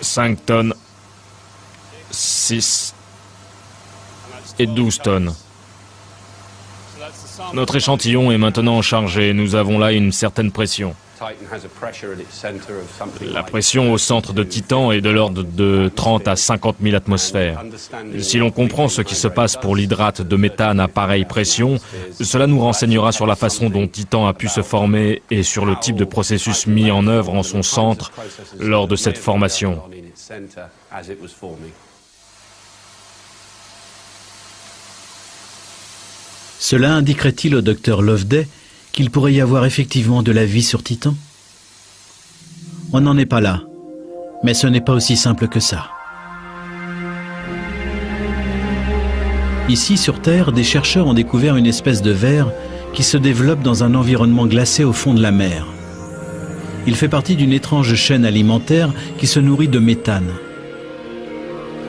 5 tonnes, 6 et 12 tonnes. Notre échantillon est maintenant chargé. Nous avons là une certaine pression. La pression au centre de Titan est de l'ordre de 30 à 50 000 atmosphères. Si l'on comprend ce qui se passe pour l'hydrate de méthane à pareille pression, cela nous renseignera sur la façon dont Titan a pu se former et sur le type de processus mis en œuvre en son centre lors de cette formation. Cela indiquerait-il au docteur Loveday qu'il pourrait y avoir effectivement de la vie sur Titan? On n'en est pas là, mais ce n'est pas aussi simple que ça. Ici, sur Terre, des chercheurs ont découvert une espèce de ver qui se développe dans un environnement glacé au fond de la mer. Il fait partie d'une étrange chaîne alimentaire qui se nourrit de méthane.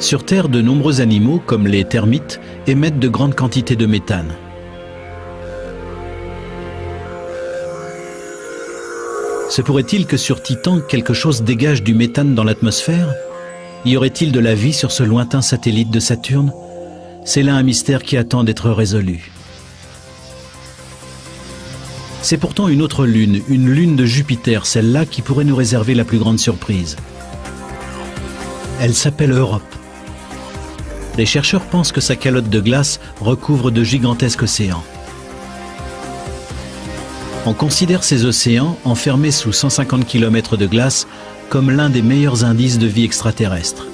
Sur Terre, de nombreux animaux, comme les termites, émettent de grandes quantités de méthane. Se pourrait-il que sur Titan, quelque chose dégage du méthane dans l'atmosphère? Y aurait-il de la vie sur ce lointain satellite de Saturne? C'est là un mystère qui attend d'être résolu. C'est pourtant une autre lune, une lune de Jupiter, celle-là qui pourrait nous réserver la plus grande surprise. Elle s'appelle Europe. Les chercheurs pensent que sa calotte de glace recouvre de gigantesques océans. On considère ces océans, enfermés sous 150 km de glace, comme l'un des meilleurs indices de vie extraterrestre.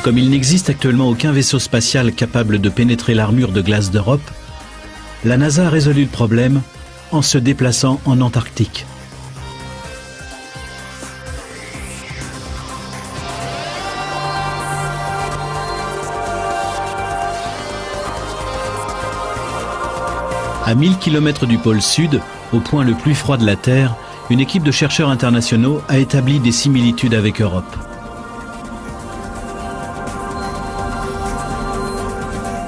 Comme il n'existe actuellement aucun vaisseau spatial capable de pénétrer l'armure de glace d'Europe, la NASA a résolu le problème en se déplaçant en Antarctique. À 1000 km du pôle sud, au point le plus froid de la Terre, une équipe de chercheurs internationaux a établi des similitudes avec Europe.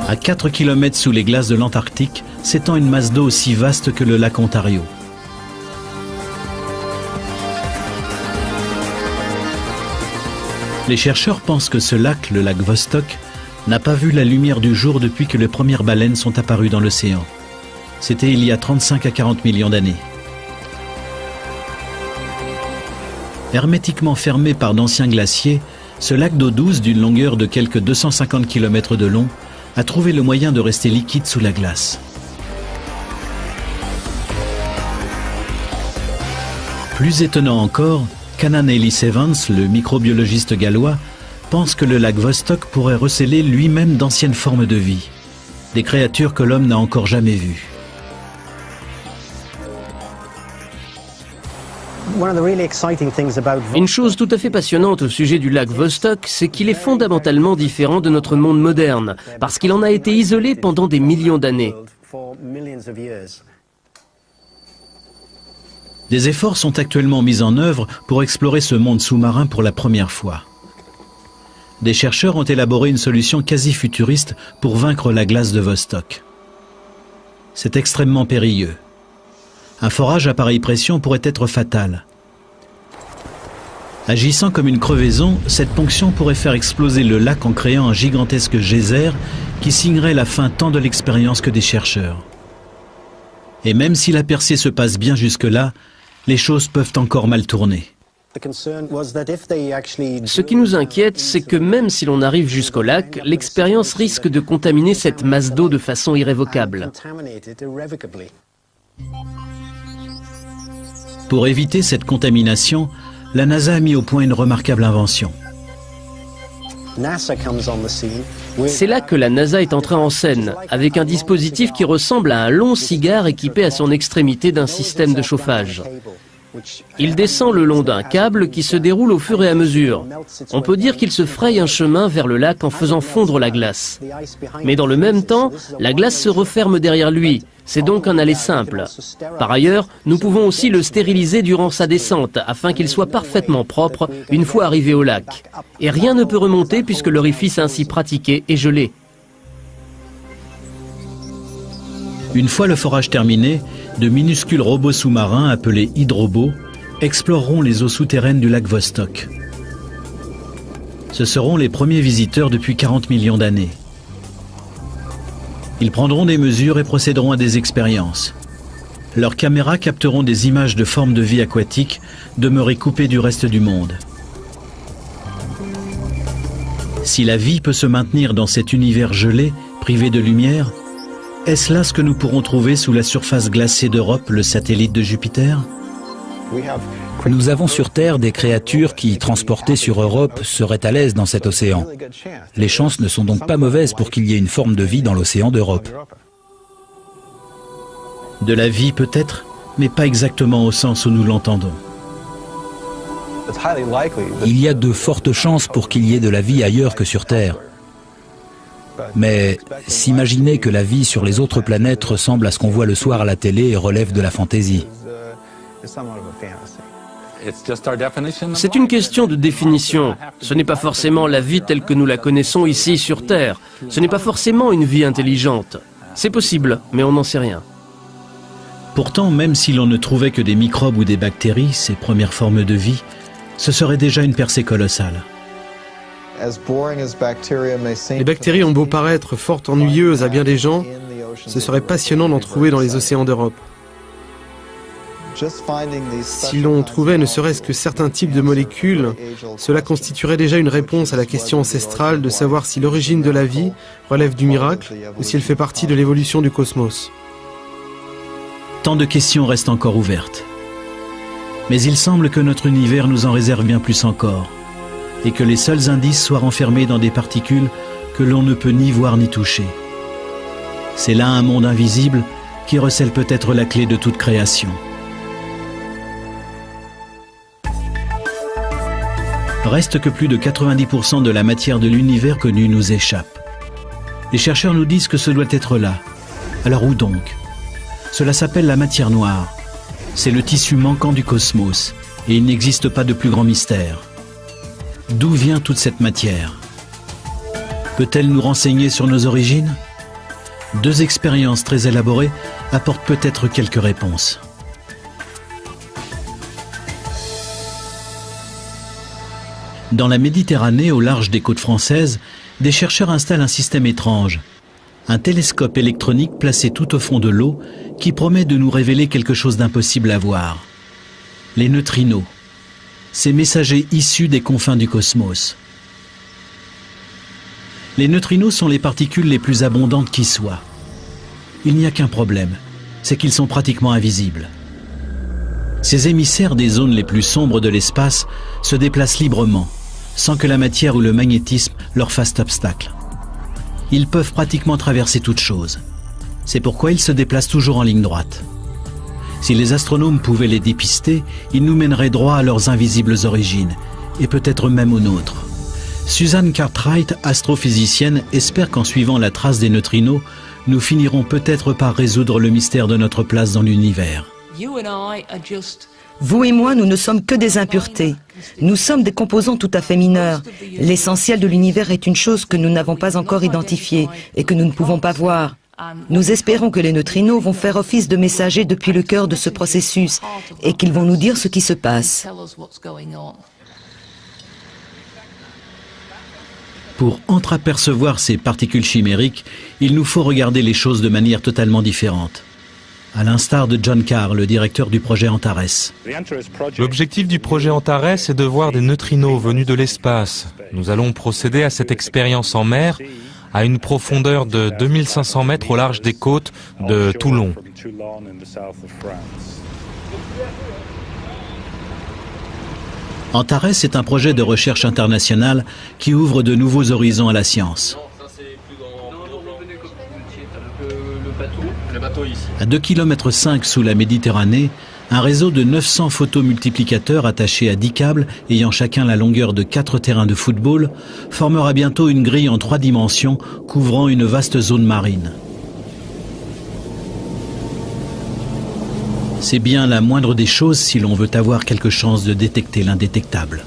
À 4 km sous les glaces de l'Antarctique, s'étend une masse d'eau aussi vaste que le lac Ontario. Les chercheurs pensent que ce lac, le lac Vostok, n'a pas vu la lumière du jour depuis que les premières baleines sont apparues dans l'océan. C'était il y a 35 à 40 millions d'années. Hermétiquement fermé par d'anciens glaciers, ce lac d'eau douce d'une longueur de quelques 250 km de long a trouvé le moyen de rester liquide sous la glace. Plus étonnant encore, Canan Ellis Evans, le microbiologiste gallois, pense que le lac Vostok pourrait receler lui-même d'anciennes formes de vie, des créatures que l'homme n'a encore jamais vues. Une chose tout à fait passionnante au sujet du lac Vostok, c'est qu'il est fondamentalement différent de notre monde moderne, parce qu'il en a été isolé pendant des millions d'années. Des efforts sont actuellement mis en œuvre pour explorer ce monde sous-marin pour la première fois. Des chercheurs ont élaboré une solution quasi futuriste pour vaincre la glace de Vostok. C'est extrêmement périlleux. Un forage à pareille pression pourrait être fatal. Agissant comme une crevaison, cette ponction pourrait faire exploser le lac en créant un gigantesque geyser qui signerait la fin tant de l'expérience que des chercheurs. Et même si la percée se passe bien jusque-là, les choses peuvent encore mal tourner. Ce qui nous inquiète, c'est que même si l'on arrive jusqu'au lac, l'expérience risque de contaminer cette masse d'eau de façon irrévocable. Pour éviter cette contamination, la NASA a mis au point une remarquable invention. C'est là que la NASA est entrée en scène, avec un dispositif qui ressemble à un long cigare équipé à son extrémité d'un système de chauffage. Il descend le long d'un câble qui se déroule au fur et à mesure. On peut dire qu'il se fraye un chemin vers le lac en faisant fondre la glace. Mais dans le même temps, la glace se referme derrière lui. C'est donc un aller simple. Par ailleurs, nous pouvons aussi le stériliser durant sa descente afin qu'il soit parfaitement propre une fois arrivé au lac. Et rien ne peut remonter puisque l'orifice ainsi pratiqué est gelé. Une fois le forage terminé, de minuscules robots sous-marins appelés hydrobots exploreront les eaux souterraines du lac Vostok. Ce seront les premiers visiteurs depuis 40 millions d'années. Ils prendront des mesures et procéderont à des expériences. Leurs caméras capteront des images de formes de vie aquatiques demeurées coupées du reste du monde. Si la vie peut se maintenir dans cet univers gelé, privé de lumière, est-ce là ce que nous pourrons trouver sous la surface glacée d'Europe, le satellite de Jupiter? Nous avons sur Terre des créatures qui, transportées sur Europe, seraient à l'aise dans cet océan. Les chances ne sont donc pas mauvaises pour qu'il y ait une forme de vie dans l'océan d'Europe. De la vie peut-être, mais pas exactement au sens où nous l'entendons. Il y a de fortes chances pour qu'il y ait de la vie ailleurs que sur Terre. Mais s'imaginer que la vie sur les autres planètes ressemble à ce qu'on voit le soir à la télé relève de la fantaisie. C'est une question de définition. Ce n'est pas forcément la vie telle que nous la connaissons ici sur Terre. Ce n'est pas forcément une vie intelligente. C'est possible, mais on n'en sait rien. Pourtant, même si l'on ne trouvait que des microbes ou des bactéries, ces premières formes de vie, ce serait déjà une percée colossale. Les bactéries ont beau paraître fort ennuyeuses à bien des gens, ce serait passionnant d'en trouver dans les océans d'Europe. Si l'on trouvait ne serait-ce que certains types de molécules, cela constituerait déjà une réponse à la question ancestrale de savoir si l'origine de la vie relève du miracle ou si elle fait partie de l'évolution du cosmos. Tant de questions restent encore ouvertes. Mais il semble que notre univers nous en réserve bien plus encore, et que les seuls indices soient renfermés dans des particules que l'on ne peut ni voir ni toucher. C'est là un monde invisible qui recèle peut-être la clé de toute création. Reste que plus de 90% de la matière de l'univers connu nous échappe. Les chercheurs nous disent que ce doit être là. Alors où donc? Cela s'appelle la matière noire. C'est le tissu manquant du cosmos, et il n'existe pas de plus grand mystère. D'où vient toute cette matière? Peut-elle nous renseigner sur nos origines? Deux expériences très élaborées apportent peut-être quelques réponses. Dans la Méditerranée, au large des côtes françaises, des chercheurs installent un système étrange. Un télescope électronique placé tout au fond de l'eau qui promet de nous révéler quelque chose d'impossible à voir. Les neutrinos, ces messagers issus des confins du cosmos. Les neutrinos sont les particules les plus abondantes qui soient. Il n'y a qu'un problème, c'est qu'ils sont pratiquement invisibles. Ces émissaires des zones les plus sombres de l'espace se déplacent librement, sans que la matière ou le magnétisme leur fassent obstacle. Ils peuvent pratiquement traverser toute chose. C'est pourquoi ils se déplacent toujours en ligne droite. Si les astronomes pouvaient les dépister, ils nous mèneraient droit à leurs invisibles origines, et peut-être même aux nôtres. Susan Cartwright, astrophysicienne, espère qu'en suivant la trace des neutrinos, nous finirons peut-être par résoudre le mystère de notre place dans l'univers. Vous et moi, nous ne sommes que des impuretés. Nous sommes des composants tout à fait mineurs. L'essentiel de l'univers est une chose que nous n'avons pas encore identifiée et que nous ne pouvons pas voir. Nous espérons que les neutrinos vont faire office de messagers depuis le cœur de ce processus et qu'ils vont nous dire ce qui se passe. Pour entreapercevoir ces particules chimériques, il nous faut regarder les choses de manière totalement différente. À l'instar de John Carr, le directeur du projet Antares. L'objectif du projet Antares est de voir des neutrinos venus de l'espace. Nous allons procéder à cette expérience en mer à une profondeur de 2500 mètres au large des côtes de Toulon. Antares est un projet de recherche international qui ouvre de nouveaux horizons à la science. À 2,5 km sous la Méditerranée, un réseau de 900 photomultiplicateurs attachés à 10 câbles ayant chacun la longueur de 4 terrains de football formera bientôt une grille en 3 dimensions couvrant une vaste zone marine. C'est bien la moindre des choses si l'on veut avoir quelque chance de détecter l'indétectable.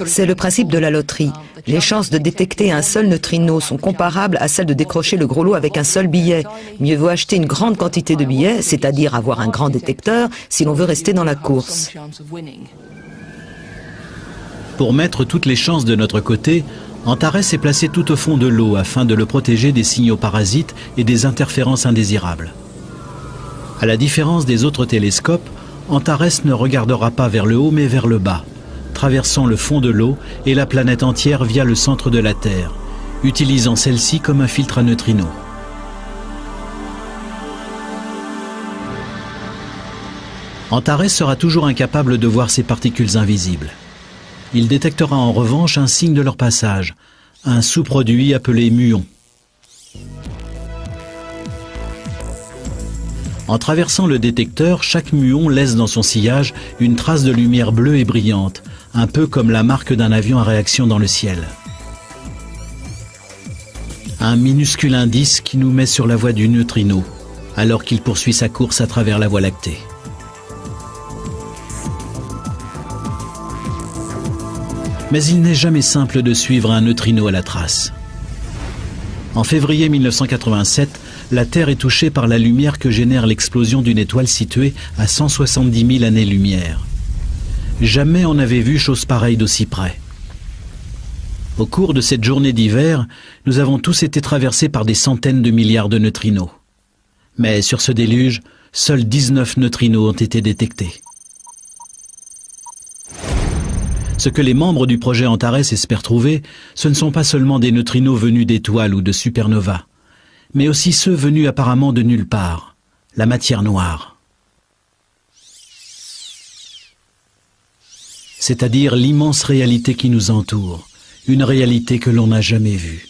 C'est le principe de la loterie. Les chances de détecter un seul neutrino sont comparables à celles de décrocher le gros lot avec un seul billet. Mieux vaut acheter une grande quantité de billets, c'est-à-dire avoir un grand détecteur, si l'on veut rester dans la course. Pour mettre toutes les chances de notre côté, Antares est placé tout au fond de l'eau afin de le protéger des signaux parasites et des interférences indésirables. À la différence des autres télescopes, Antares ne regardera pas vers le haut mais vers le bas, traversant le fond de l'eau et la planète entière via le centre de la Terre, utilisant celle-ci comme un filtre à neutrinos. Antares sera toujours incapable de voir ces particules invisibles. Il détectera en revanche un signe de leur passage, un sous-produit appelé muon. En traversant le détecteur, chaque muon laisse dans son sillage une trace de lumière bleue et brillante, un peu comme la marque d'un avion à réaction dans le ciel. Un minuscule indice qui nous met sur la voie du neutrino, alors qu'il poursuit sa course à travers la Voie lactée. Mais il n'est jamais simple de suivre un neutrino à la trace. En février 1987, la Terre est touchée par la lumière que génère l'explosion d'une étoile située à 170 000 années-lumière. Jamais on n'avait vu chose pareille d'aussi près. Au cours de cette journée d'hiver, nous avons tous été traversés par des centaines de milliards de neutrinos. Mais sur ce déluge, seuls 19 neutrinos ont été détectés. Ce que les membres du projet Antares espèrent trouver, ce ne sont pas seulement des neutrinos venus d'étoiles ou de supernovas, mais aussi ceux venus apparemment de nulle part, la matière noire. C'est-à-dire l'immense réalité qui nous entoure, une réalité que l'on n'a jamais vue.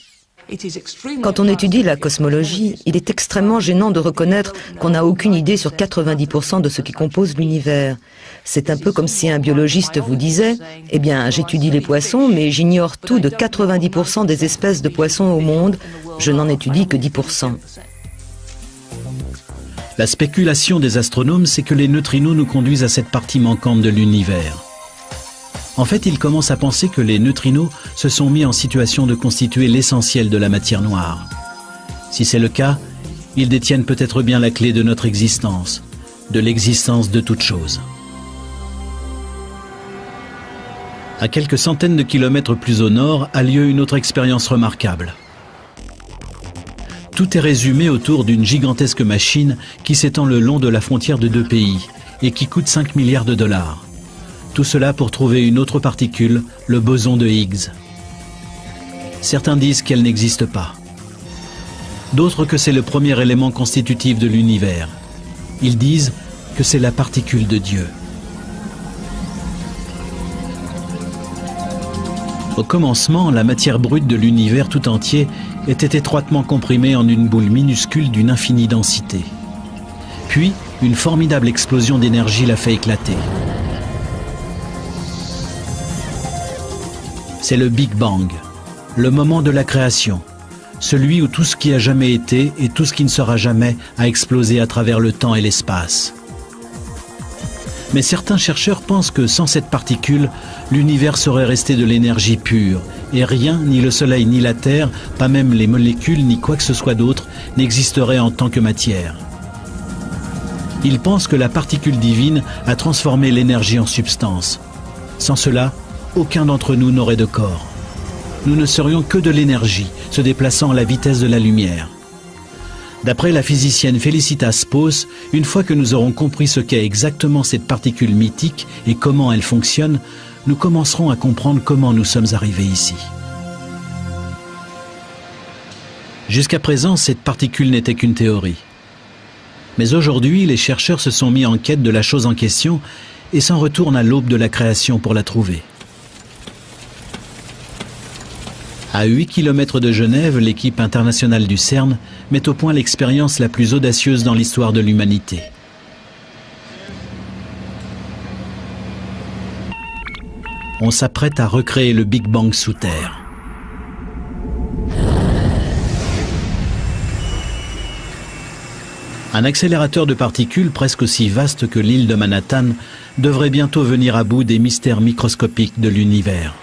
Quand on étudie la cosmologie, il est extrêmement gênant de reconnaître qu'on n'a aucune idée sur 90% de ce qui compose l'univers. C'est un peu comme si un biologiste vous disait « Eh bien, j'étudie les poissons, mais j'ignore tout de 90% des espèces de poissons au monde, je n'en étudie que 10%. » La spéculation des astronomes, c'est que les neutrinos nous conduisent à cette partie manquante de l'univers. En fait, ils commencent à penser que les neutrinos se sont mis en situation de constituer l'essentiel de la matière noire. Si c'est le cas, ils détiennent peut-être bien la clé de notre existence, de l'existence de toute chose. À quelques centaines de kilomètres plus au nord a lieu une autre expérience remarquable. Tout est résumé autour d'une gigantesque machine qui s'étend le long de la frontière de 2 pays et qui coûte 5 milliards de dollars. Tout cela pour trouver une autre particule, le boson de Higgs. Certains disent qu'elle n'existe pas. D'autres que c'est le premier élément constitutif de l'univers. Ils disent que c'est la particule de Dieu. Au commencement, la matière brute de l'univers tout entier était étroitement comprimée en une boule minuscule d'une infinie densité. Puis, une formidable explosion d'énergie l'a fait éclater. C'est le Big Bang, le moment de la création, celui où tout ce qui a jamais été et tout ce qui ne sera jamais a explosé à travers le temps et l'espace. Mais certains chercheurs pensent que sans cette particule, l'univers serait resté de l'énergie pure, et rien, ni le Soleil ni la Terre, pas même les molécules ni quoi que ce soit d'autre, n'existerait en tant que matière. Ils pensent que la particule divine a transformé l'énergie en substance. Sans cela, aucun d'entre nous n'aurait de corps. Nous ne serions que de l'énergie, se déplaçant à la vitesse de la lumière. D'après la physicienne Felicitas Pos, une fois que nous aurons compris ce qu'est exactement cette particule mythique et comment elle fonctionne, nous commencerons à comprendre comment nous sommes arrivés ici. Jusqu'à présent, cette particule n'était qu'une théorie. Mais aujourd'hui, les chercheurs se sont mis en quête de la chose en question et s'en retournent à l'aube de la création pour la trouver. À 8 km de Genève, l'équipe internationale du CERN met au point l'expérience la plus audacieuse dans l'histoire de l'humanité. On s'apprête à recréer le Big Bang sous terre. Un accélérateur de particules presque aussi vaste que l'île de Manhattan devrait bientôt venir à bout des mystères microscopiques de l'univers.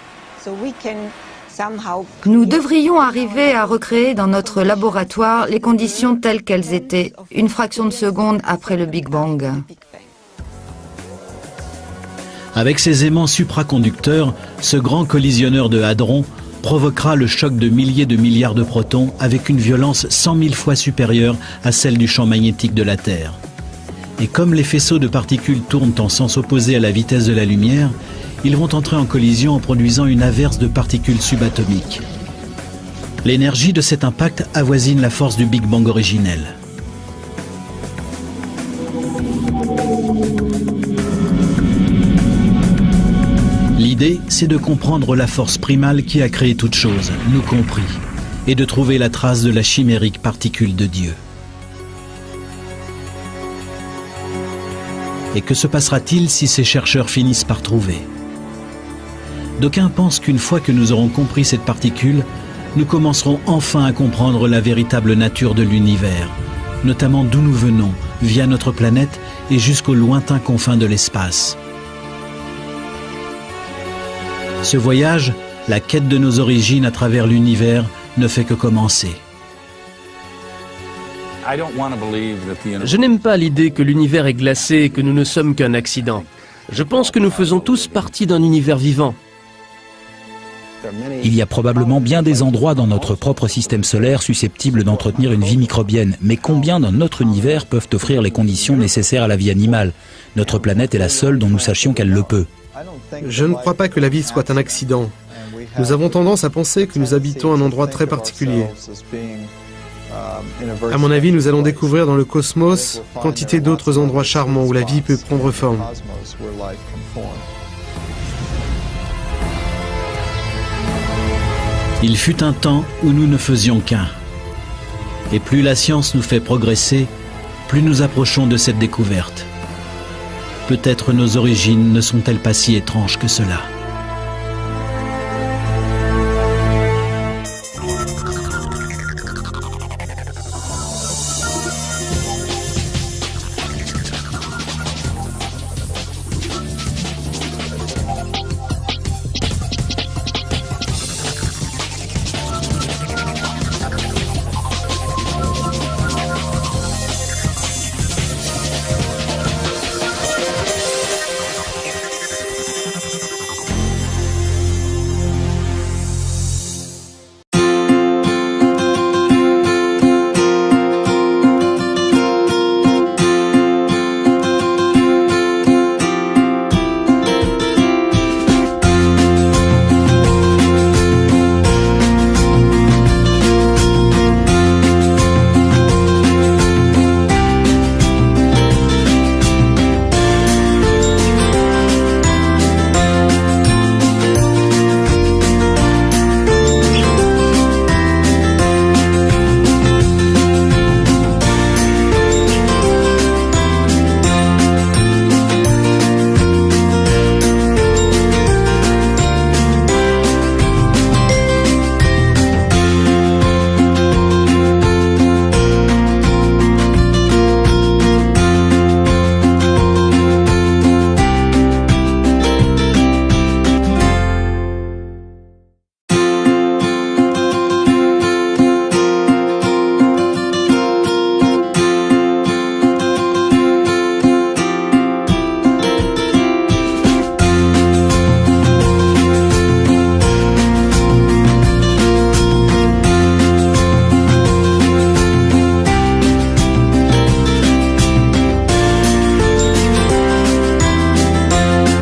Nous devrions arriver à recréer dans notre laboratoire les conditions telles qu'elles étaient, une fraction de seconde après le Big Bang. Avec ses aimants supraconducteurs, ce grand collisionneur de hadrons provoquera le choc de milliers de milliards de protons avec une violence 100 000 fois supérieure à celle du champ magnétique de la Terre. Et comme les faisceaux de particules tournent en sens opposé à la vitesse de la lumière, ils vont entrer en collision en produisant une averse de particules subatomiques. L'énergie de cet impact avoisine la force du Big Bang originel. L'idée, c'est de comprendre la force primale qui a créé toute chose, nous compris, et de trouver la trace de la chimérique particule de Dieu. Et que se passera-t-il si ces chercheurs finissent par trouver ? D'aucuns pensent qu'une fois que nous aurons compris cette particule, nous commencerons enfin à comprendre la véritable nature de l'univers, notamment d'où nous venons, via notre planète et jusqu'aux lointains confins de l'espace. Ce voyage, la quête de nos origines à travers l'univers, ne fait que commencer. Je n'aime pas l'idée que l'univers est glacé et que nous ne sommes qu'un accident. Je pense que nous faisons tous partie d'un univers vivant. Il y a probablement bien des endroits dans notre propre système solaire susceptibles d'entretenir une vie microbienne. Mais combien dans notre univers peuvent offrir les conditions nécessaires à la vie animale? Notre planète est la seule dont nous sachions qu'elle le peut. Je ne crois pas que la vie soit un accident. Nous avons tendance à penser que nous habitons un endroit très particulier. À mon avis, nous allons découvrir dans le cosmos quantité d'autres endroits charmants où la vie peut prendre forme. Il fut un temps où nous ne faisions qu'un. Et plus la science nous fait progresser, plus nous approchons de cette découverte. Peut-être nos origines ne sont-elles pas si étranges que cela.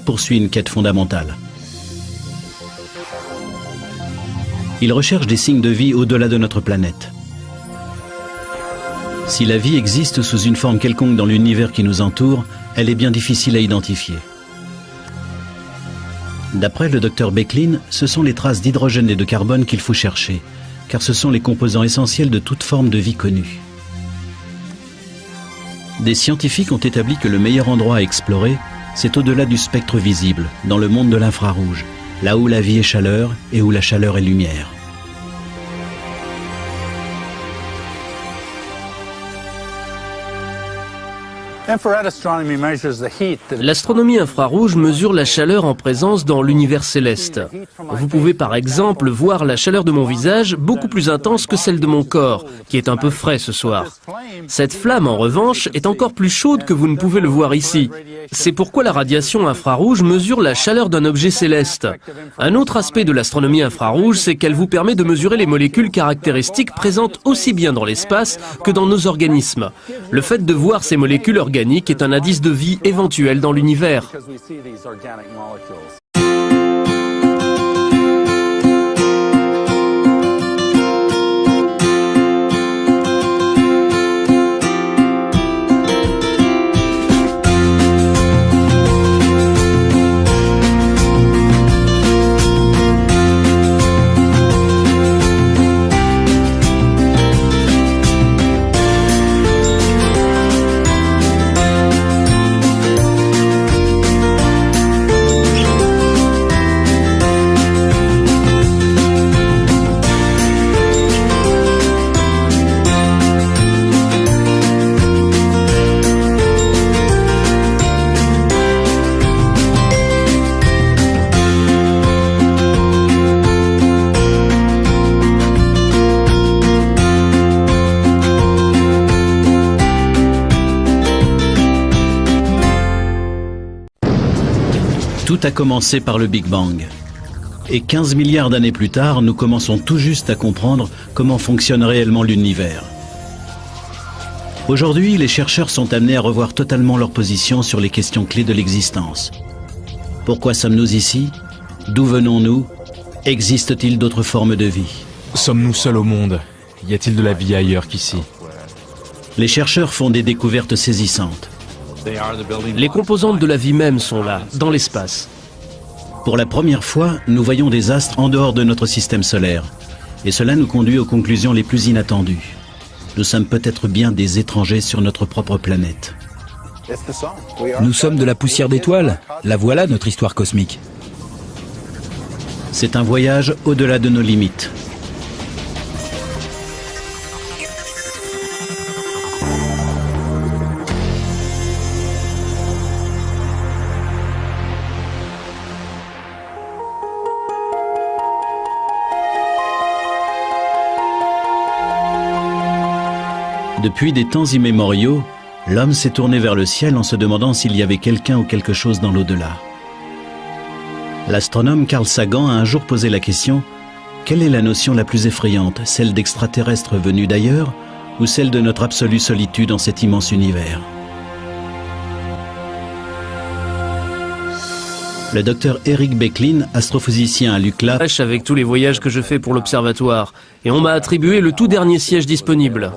poursuit une quête fondamentale. Il recherche des signes de vie au-delà de notre planète. Si la vie existe sous une forme quelconque dans l'univers qui nous entoure, elle est bien difficile à identifier. D'après le docteur Becklin, ce sont les traces d'hydrogène et de carbone qu'il faut chercher, car ce sont les composants essentiels de toute forme de vie connue. Des scientifiques ont établi que le meilleur endroit à explorer, c'est au-delà du spectre visible, dans le monde de l'infrarouge, là où la vie est chaleur et où la chaleur est lumière. L'astronomie infrarouge mesure la chaleur en présence dans l'univers céleste. Vous pouvez par exemple voir la chaleur de mon visage beaucoup plus intense que celle de mon corps, qui est un peu frais ce soir. Cette flamme, en revanche, est encore plus chaude que vous ne pouvez le voir ici. C'est pourquoi la radiation infrarouge mesure la chaleur d'un objet céleste. Un autre aspect de l'astronomie infrarouge, c'est qu'elle vous permet de mesurer les molécules caractéristiques présentes aussi bien dans l'espace que dans nos organismes. Le fait de voir ces molécules organiques est un indice de vie éventuel dans l'univers. Tout a commencé par le Big Bang. Et 15 milliards d'années plus tard, nous commençons tout juste à comprendre comment fonctionne réellement l'univers. Aujourd'hui, les chercheurs sont amenés à revoir totalement leur position sur les questions clés de l'existence. Pourquoi sommes-nous ici? D'où venons-nous? Existe-t-il d'autres formes de vie? Sommes-nous seuls au monde? Y a-t-il de la vie ailleurs qu'ici? Les chercheurs font des découvertes saisissantes. Les composantes de la vie même sont là, dans l'espace. Pour la première fois, nous voyons des astres en dehors de notre système solaire. Et cela nous conduit aux conclusions les plus inattendues. Nous sommes peut-être bien des étrangers sur notre propre planète. Nous sommes de la poussière d'étoiles. La voilà notre histoire cosmique. C'est un voyage au-delà de nos limites. Depuis des temps immémoriaux, l'homme s'est tourné vers le ciel en se demandant s'il y avait quelqu'un ou quelque chose dans l'au-delà. L'astronome Carl Sagan a un jour posé la question: quelle est la notion la plus effrayante, celle d'extraterrestres venus d'ailleurs ou celle de notre absolue solitude dans cet immense univers? Le docteur Eric Becklin, astrophysicien à l'UCLA, Avec tous les voyages que je fais pour l'observatoire, et on m'a attribué le tout dernier siège disponible.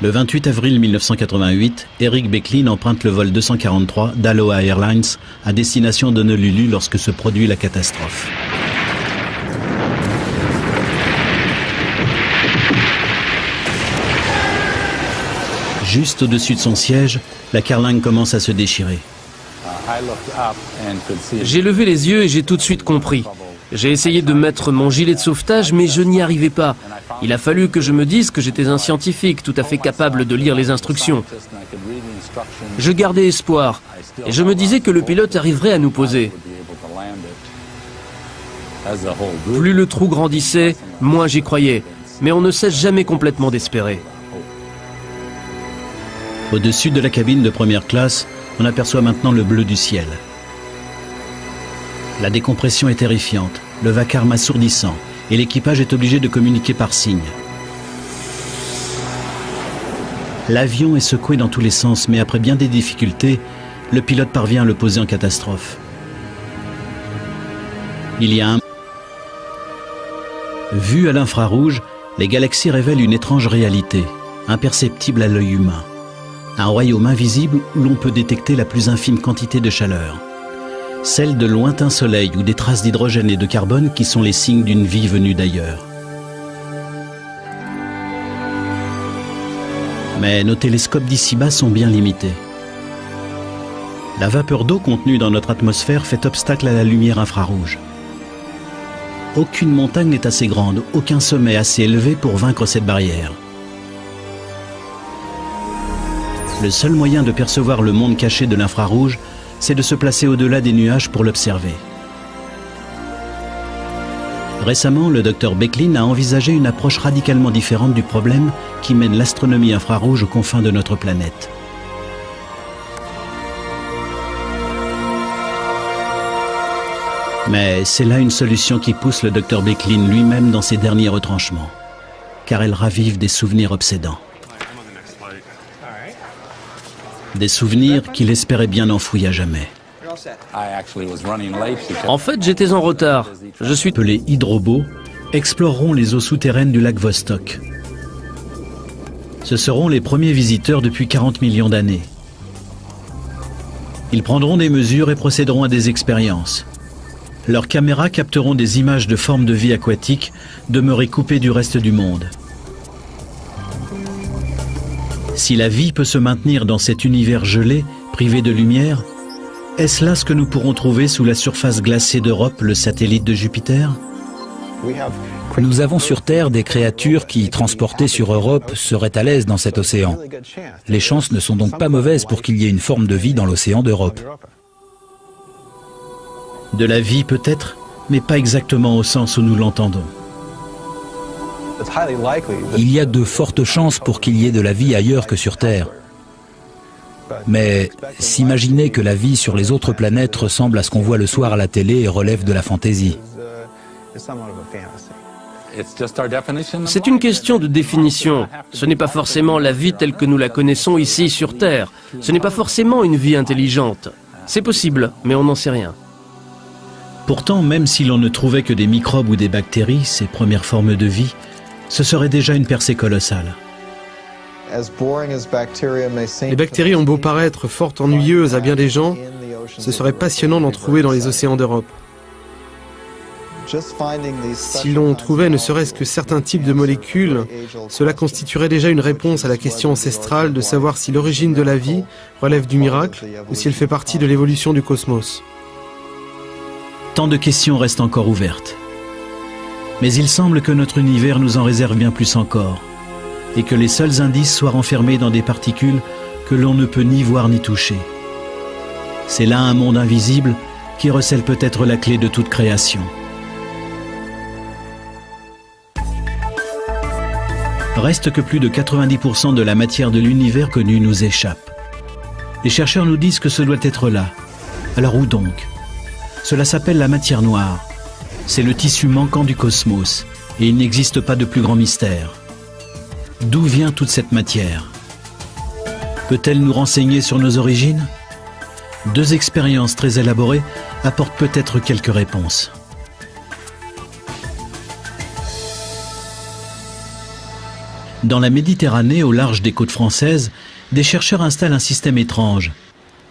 Le 28 avril 1988, Eric Becklin emprunte le vol 243 d'Aloha Airlines à destination d'Honolulu lorsque se produit la catastrophe. Juste au-dessus de son siège, la carlingue commence à se déchirer. J'ai levé les yeux et j'ai tout de suite compris. J'ai essayé de mettre mon gilet de sauvetage, mais je n'y arrivais pas. Il a fallu que je me dise que j'étais un scientifique tout à fait capable de lire les instructions. Je gardais espoir, et je me disais que le pilote arriverait à nous poser. Plus le trou grandissait, moins j'y croyais. Mais on ne cesse jamais complètement d'espérer. Au-dessus de la cabine de première classe, on aperçoit maintenant le bleu du ciel. La décompression est terrifiante, le vacarme assourdissant, et l'équipage est obligé de communiquer par signes. L'avion est secoué dans tous les sens, mais après bien des difficultés, le pilote parvient à le poser en catastrophe. Il y a un... Vues à l'infrarouge, les galaxies révèlent une étrange réalité, imperceptible à l'œil humain. Un royaume invisible où l'on peut détecter la plus infime quantité de chaleur. Celle de lointains soleils ou des traces d'hydrogène et de carbone qui sont les signes d'une vie venue d'ailleurs. Mais nos télescopes d'ici-bas sont bien limités. La vapeur d'eau contenue dans notre atmosphère fait obstacle à la lumière infrarouge. Aucune montagne n'est assez grande, aucun sommet assez élevé pour vaincre cette barrière. Le seul moyen de percevoir le monde caché de l'infrarouge, c'est de se placer au-delà des nuages pour l'observer. Récemment, le Dr Becklin a envisagé une approche radicalement différente du problème qui mène l'astronomie infrarouge aux confins de notre planète. Mais c'est là une solution qui pousse le Dr Becklin lui-même dans ses derniers retranchements, car elle ravive des souvenirs obsédants. Des souvenirs qu'il espérait bien enfouis à jamais. En fait, j'étais en retard. Je suis... Les hydrobos exploreront les eaux souterraines du lac Vostok. Ce seront les premiers visiteurs depuis 40 millions d'années. Ils prendront des mesures et procéderont à des expériences. Leurs caméras capteront des images de formes de vie aquatiques demeurées coupées du reste du monde. Si la vie peut se maintenir dans cet univers gelé, privé de lumière, est-ce là ce que nous pourrons trouver sous la surface glacée d'Europe, le satellite de Jupiter? Nous avons sur Terre des créatures qui, transportées sur Europe, seraient à l'aise dans cet océan. Les chances ne sont donc pas mauvaises pour qu'il y ait une forme de vie dans l'océan d'Europe. De la vie peut-être, mais pas exactement au sens où nous l'entendons. Il y a de fortes chances pour qu'il y ait de la vie ailleurs que sur Terre. Mais s'imaginer que la vie sur les autres planètes ressemble à ce qu'on voit le soir à la télé relève de la fantaisie. C'est une question de définition. Ce n'est pas forcément la vie telle que nous la connaissons ici sur Terre. Ce n'est pas forcément une vie intelligente. C'est possible, mais on n'en sait rien. Pourtant, même si l'on ne trouvait que des microbes ou des bactéries, ces premières formes de vie, ce serait déjà une percée colossale. Les bactéries ont beau paraître fort ennuyeuses à bien des gens, ce serait passionnant d'en trouver dans les océans d'Europe. Si l'on trouvait ne serait-ce que certains types de molécules, cela constituerait déjà une réponse à la question ancestrale de savoir si l'origine de la vie relève du miracle ou si elle fait partie de l'évolution du cosmos. Tant de questions restent encore ouvertes. Mais il semble que notre univers nous en réserve bien plus encore, et que les seuls indices soient renfermés dans des particules que l'on ne peut ni voir ni toucher. C'est là un monde invisible qui recèle peut-être la clé de toute création. Reste que plus de 90% de la matière de l'univers connu nous échappe. Les chercheurs nous disent que ce doit être là. Alors où donc? Cela s'appelle la matière noire. C'est le tissu manquant du cosmos, et il n'existe pas de plus grand mystère. D'où vient toute cette matière? Peut-elle nous renseigner sur nos origines? Deux expériences très élaborées apportent peut-être quelques réponses. Dans la Méditerranée, au large des côtes françaises, des chercheurs installent un système étrange.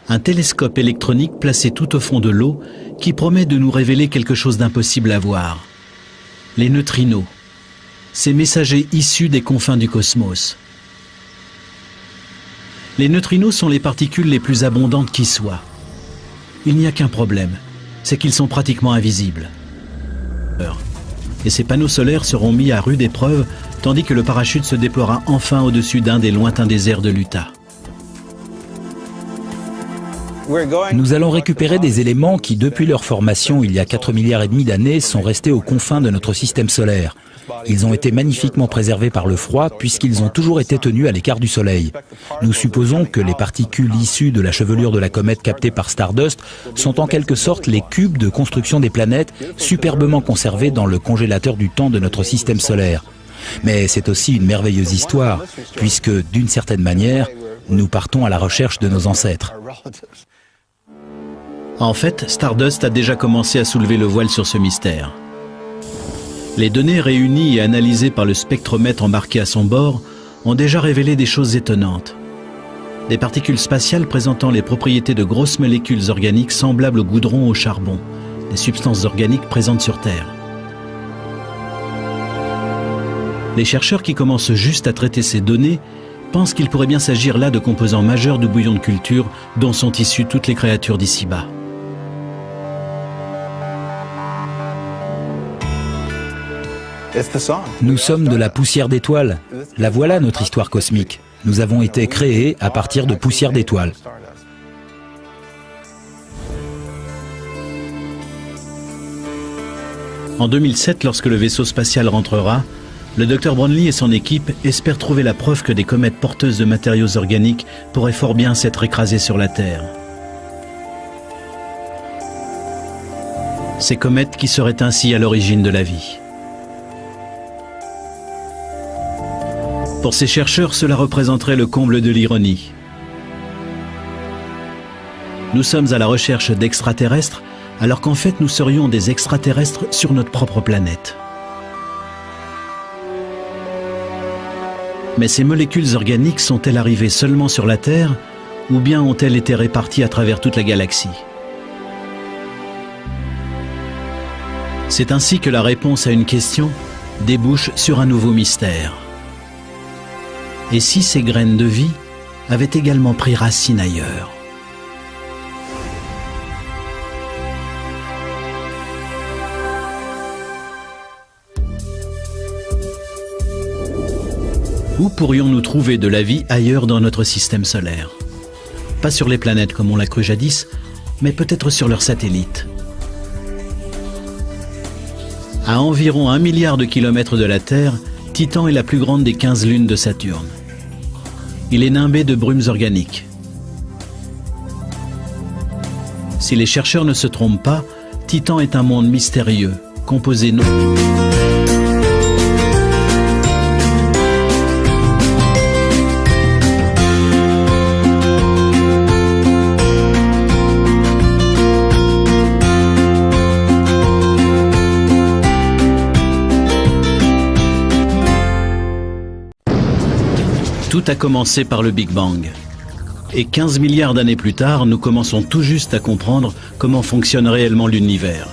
Un télescope électronique placé tout au fond de l'eau qui promet de nous révéler quelque chose d'impossible à voir. Les neutrinos, ces messagers issus des confins du cosmos. Les neutrinos sont les particules les plus abondantes qui soient. Il n'y a qu'un problème, c'est qu'ils sont pratiquement invisibles. Et ces panneaux solaires seront mis à rude épreuve tandis que le parachute se déploiera enfin au-dessus d'un des lointains déserts de l'Utah. Nous allons récupérer des éléments qui, depuis leur formation il y a 4,5 milliards d'années, sont restés aux confins de notre système solaire. Ils ont été magnifiquement préservés par le froid puisqu'ils ont toujours été tenus à l'écart du Soleil. Nous supposons que les particules issues de la chevelure de la comète captée par Stardust sont en quelque sorte les cubes de construction des planètes superbement conservés dans le congélateur du temps de notre système solaire. Mais c'est aussi une merveilleuse histoire puisque, d'une certaine manière, nous partons à la recherche de nos ancêtres. En fait, Stardust a déjà commencé à soulever le voile sur ce mystère. Les données réunies et analysées par le spectromètre embarqué à son bord ont déjà révélé des choses étonnantes. Des particules spatiales présentant les propriétés de grosses molécules organiques semblables au goudron ou au charbon, des substances organiques présentes sur Terre. Les chercheurs qui commencent juste à traiter ces données pensent qu'il pourrait bien s'agir là de composants majeurs du bouillon de culture dont sont issues toutes les créatures d'ici-bas. Nous sommes de la poussière d'étoiles. La voilà notre histoire cosmique. Nous avons été créés à partir de poussière d'étoiles. En 2007, lorsque le vaisseau spatial rentrera, le Dr Brownlee et son équipe espèrent trouver la preuve que des comètes porteuses de matériaux organiques pourraient fort bien s'être écrasées sur la Terre. Ces comètes qui seraient ainsi à l'origine de la vie. Pour ces chercheurs, cela représenterait le comble de l'ironie. Nous sommes à la recherche d'extraterrestres, alors qu'en fait nous serions des extraterrestres sur notre propre planète. Mais ces molécules organiques sont-elles arrivées seulement sur la Terre, ou bien ont-elles été réparties à travers toute la galaxie? C'est ainsi que la réponse à une question débouche sur un nouveau mystère. Et si ces graines de vie avaient également pris racine ailleurs? Où pourrions-nous trouver de la vie ailleurs dans notre système solaire? Pas sur les planètes comme on l'a cru jadis, mais peut-être sur leurs satellites. À environ 1 milliard de kilomètres de la Terre, Titan est la plus grande des 15 lunes de Saturne. Il est nimbé de brumes organiques. Si les chercheurs ne se trompent pas, Titan est un monde mystérieux, composé non... Tout a commencé par le Big Bang. Et 15 milliards d'années plus tard, nous commençons tout juste à comprendre comment fonctionne réellement l'univers.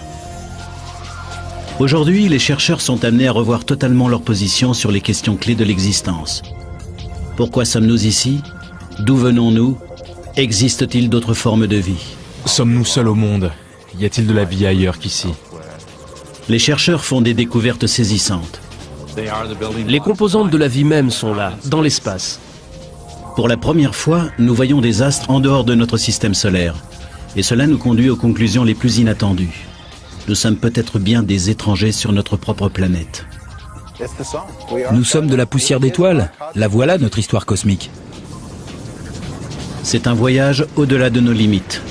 Aujourd'hui, les chercheurs sont amenés à revoir totalement leur position sur les questions clés de l'existence. Pourquoi sommes-nous ici? D'où venons-nous? Existe-t-il d'autres formes de vie? Sommes-nous seuls au monde? Y a-t-il de la vie ailleurs qu'ici? Les chercheurs font des découvertes saisissantes. Les composantes de la vie même sont là, dans l'espace. Pour la première fois, nous voyons des astres en dehors de notre système solaire. Et cela nous conduit aux conclusions les plus inattendues. Nous sommes peut-être bien des étrangers sur notre propre planète. Nous sommes de la poussière d'étoiles. La voilà notre histoire cosmique. C'est un voyage au-delà de nos limites.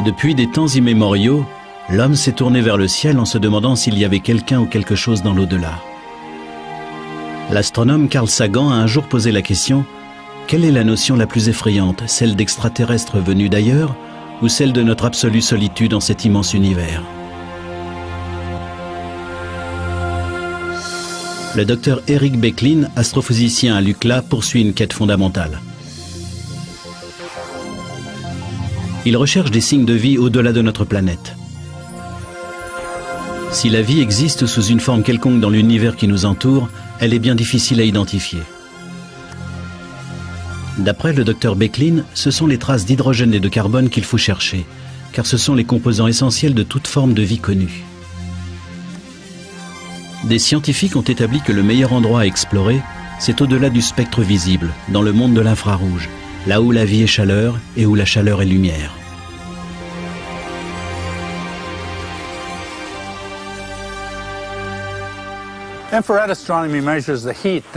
Depuis des temps immémoriaux, l'homme s'est tourné vers le ciel en se demandant s'il y avait quelqu'un ou quelque chose dans l'au-delà. L'astronome Carl Sagan a un jour posé la question: quelle est la notion la plus effrayante, celle d'extraterrestres venus d'ailleurs ou celle de notre absolue solitude dans cet immense univers? Le docteur Eric Becklin, astrophysicien à l'UCLA, poursuit une quête fondamentale. Il recherche des signes de vie au-delà de notre planète. Si la vie existe sous une forme quelconque dans l'univers qui nous entoure, elle est bien difficile à identifier. D'après le docteur Becklin, ce sont les traces d'hydrogène et de carbone qu'il faut chercher, car ce sont les composants essentiels de toute forme de vie connue. Des scientifiques ont établi que le meilleur endroit à explorer, c'est au-delà du spectre visible, dans le monde de l'infrarouge, là où la vie est chaleur et où la chaleur est lumière.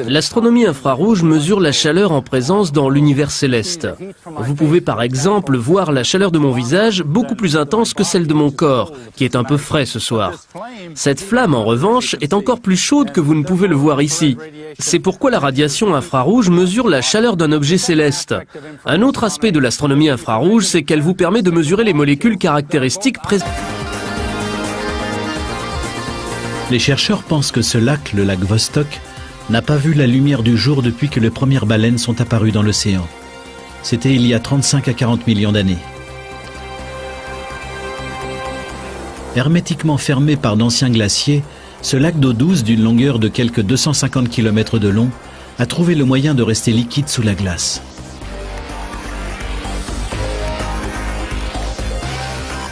L'astronomie infrarouge mesure la chaleur en présence dans l'univers céleste. Vous pouvez par exemple voir la chaleur de mon visage beaucoup plus intense que celle de mon corps, qui est un peu frais ce soir. Cette flamme, en revanche, est encore plus chaude que vous ne pouvez le voir ici. C'est pourquoi la radiation infrarouge mesure la chaleur d'un objet céleste. Un autre aspect de l'astronomie infrarouge, c'est qu'elle vous permet de mesurer les molécules caractéristiques présentes. Les chercheurs pensent que ce lac, le lac Vostok, n'a pas vu la lumière du jour depuis que les premières baleines sont apparues dans l'océan. C'était il y a 35 à 40 millions d'années. Hermétiquement fermé par d'anciens glaciers, ce lac d'eau douce d'une longueur de quelques 250 km de long a trouvé le moyen de rester liquide sous la glace.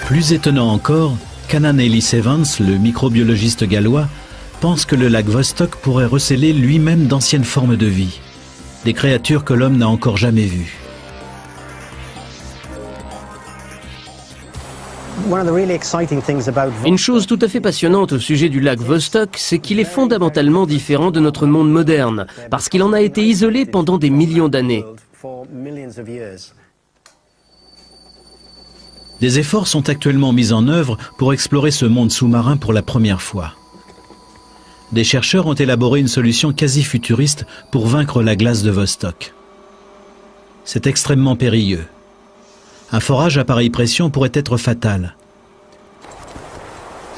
Plus étonnant encore, Canan Ellis Evans, le microbiologiste gallois, pense que le lac Vostok pourrait receler lui-même d'anciennes formes de vie, des créatures que l'homme n'a encore jamais vues. Une chose tout à fait passionnante au sujet du lac Vostok, c'est qu'il est fondamentalement différent de notre monde moderne, parce qu'il en a été isolé pendant des millions d'années. Des efforts sont actuellement mis en œuvre pour explorer ce monde sous-marin pour la première fois. Des chercheurs ont élaboré une solution quasi futuriste pour vaincre la glace de Vostok. C'est extrêmement périlleux. Un forage à pareille pression pourrait être fatal.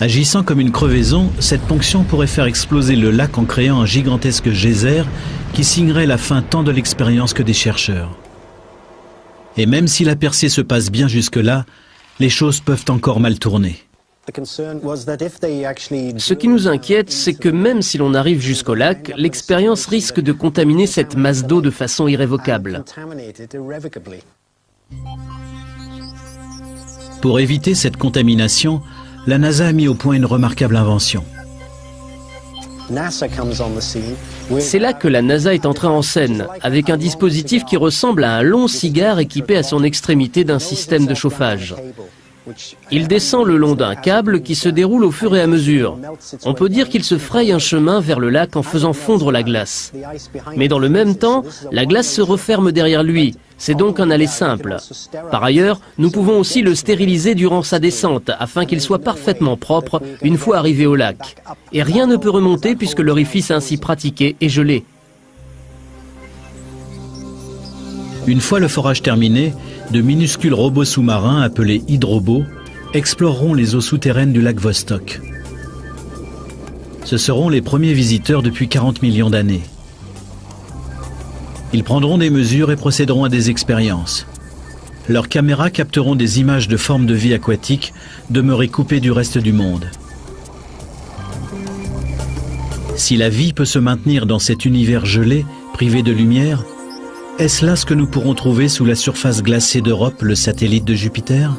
Agissant comme une crevaison, cette ponction pourrait faire exploser le lac en créant un gigantesque geyser qui signerait la fin tant de l'expérience que des chercheurs. Et même si la percée se passe bien jusque-là, les choses peuvent encore mal tourner. Ce qui nous inquiète, c'est que même si l'on arrive jusqu'au lac, l'expérience risque de contaminer cette masse d'eau de façon irrévocable. Pour éviter cette contamination, la NASA a mis au point une remarquable invention. C'est là que la NASA est entrée en scène, avec un dispositif qui ressemble à un long cigare équipé à son extrémité d'un système de chauffage. Il descend le long d'un câble qui se déroule au fur et à mesure. On peut dire qu'il se fraye un chemin vers le lac en faisant fondre la glace. Mais dans le même temps, la glace se referme derrière lui. C'est donc un aller simple. Par ailleurs, nous pouvons aussi le stériliser durant sa descente afin qu'il soit parfaitement propre une fois arrivé au lac. Et rien ne peut remonter puisque l'orifice ainsi pratiqué est gelé. Une fois le forage terminé, de minuscules robots sous-marins appelés hydrobots exploreront les eaux souterraines du lac Vostok. Ce seront les premiers visiteurs depuis 40 millions d'années. Ils prendront des mesures et procéderont à des expériences. Leurs caméras capteront des images de formes de vie aquatiques demeurées coupées du reste du monde. Si la vie peut se maintenir dans cet univers gelé, privé de lumière, est-ce là ce que nous pourrons trouver sous la surface glacée d'Europe, le satellite de Jupiter?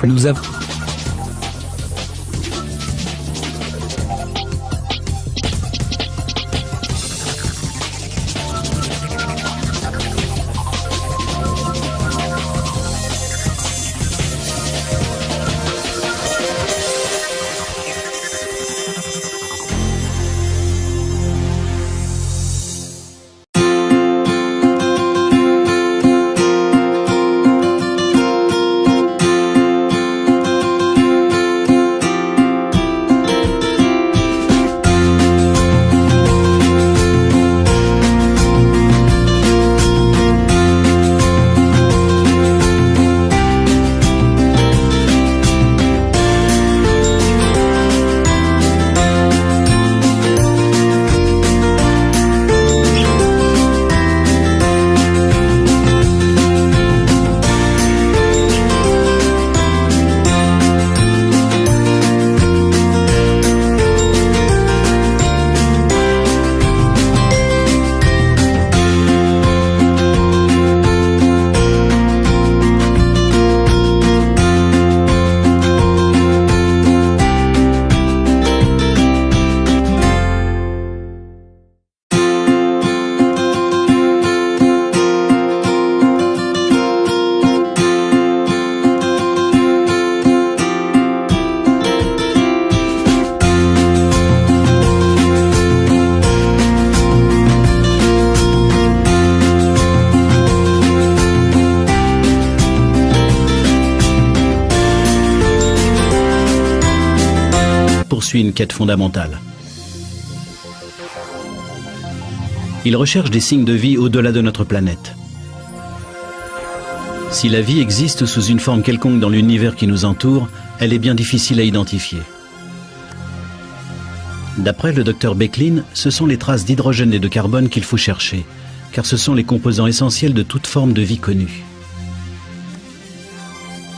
Nous avons... poursuit une quête fondamentale. Il recherche des signes de vie au-delà de notre planète. Si la vie existe sous une forme quelconque dans l'univers qui nous entoure, elle est bien difficile à identifier. D'après le docteur Becklin, ce sont les traces d'hydrogène et de carbone qu'il faut chercher, car ce sont les composants essentiels de toute forme de vie connue.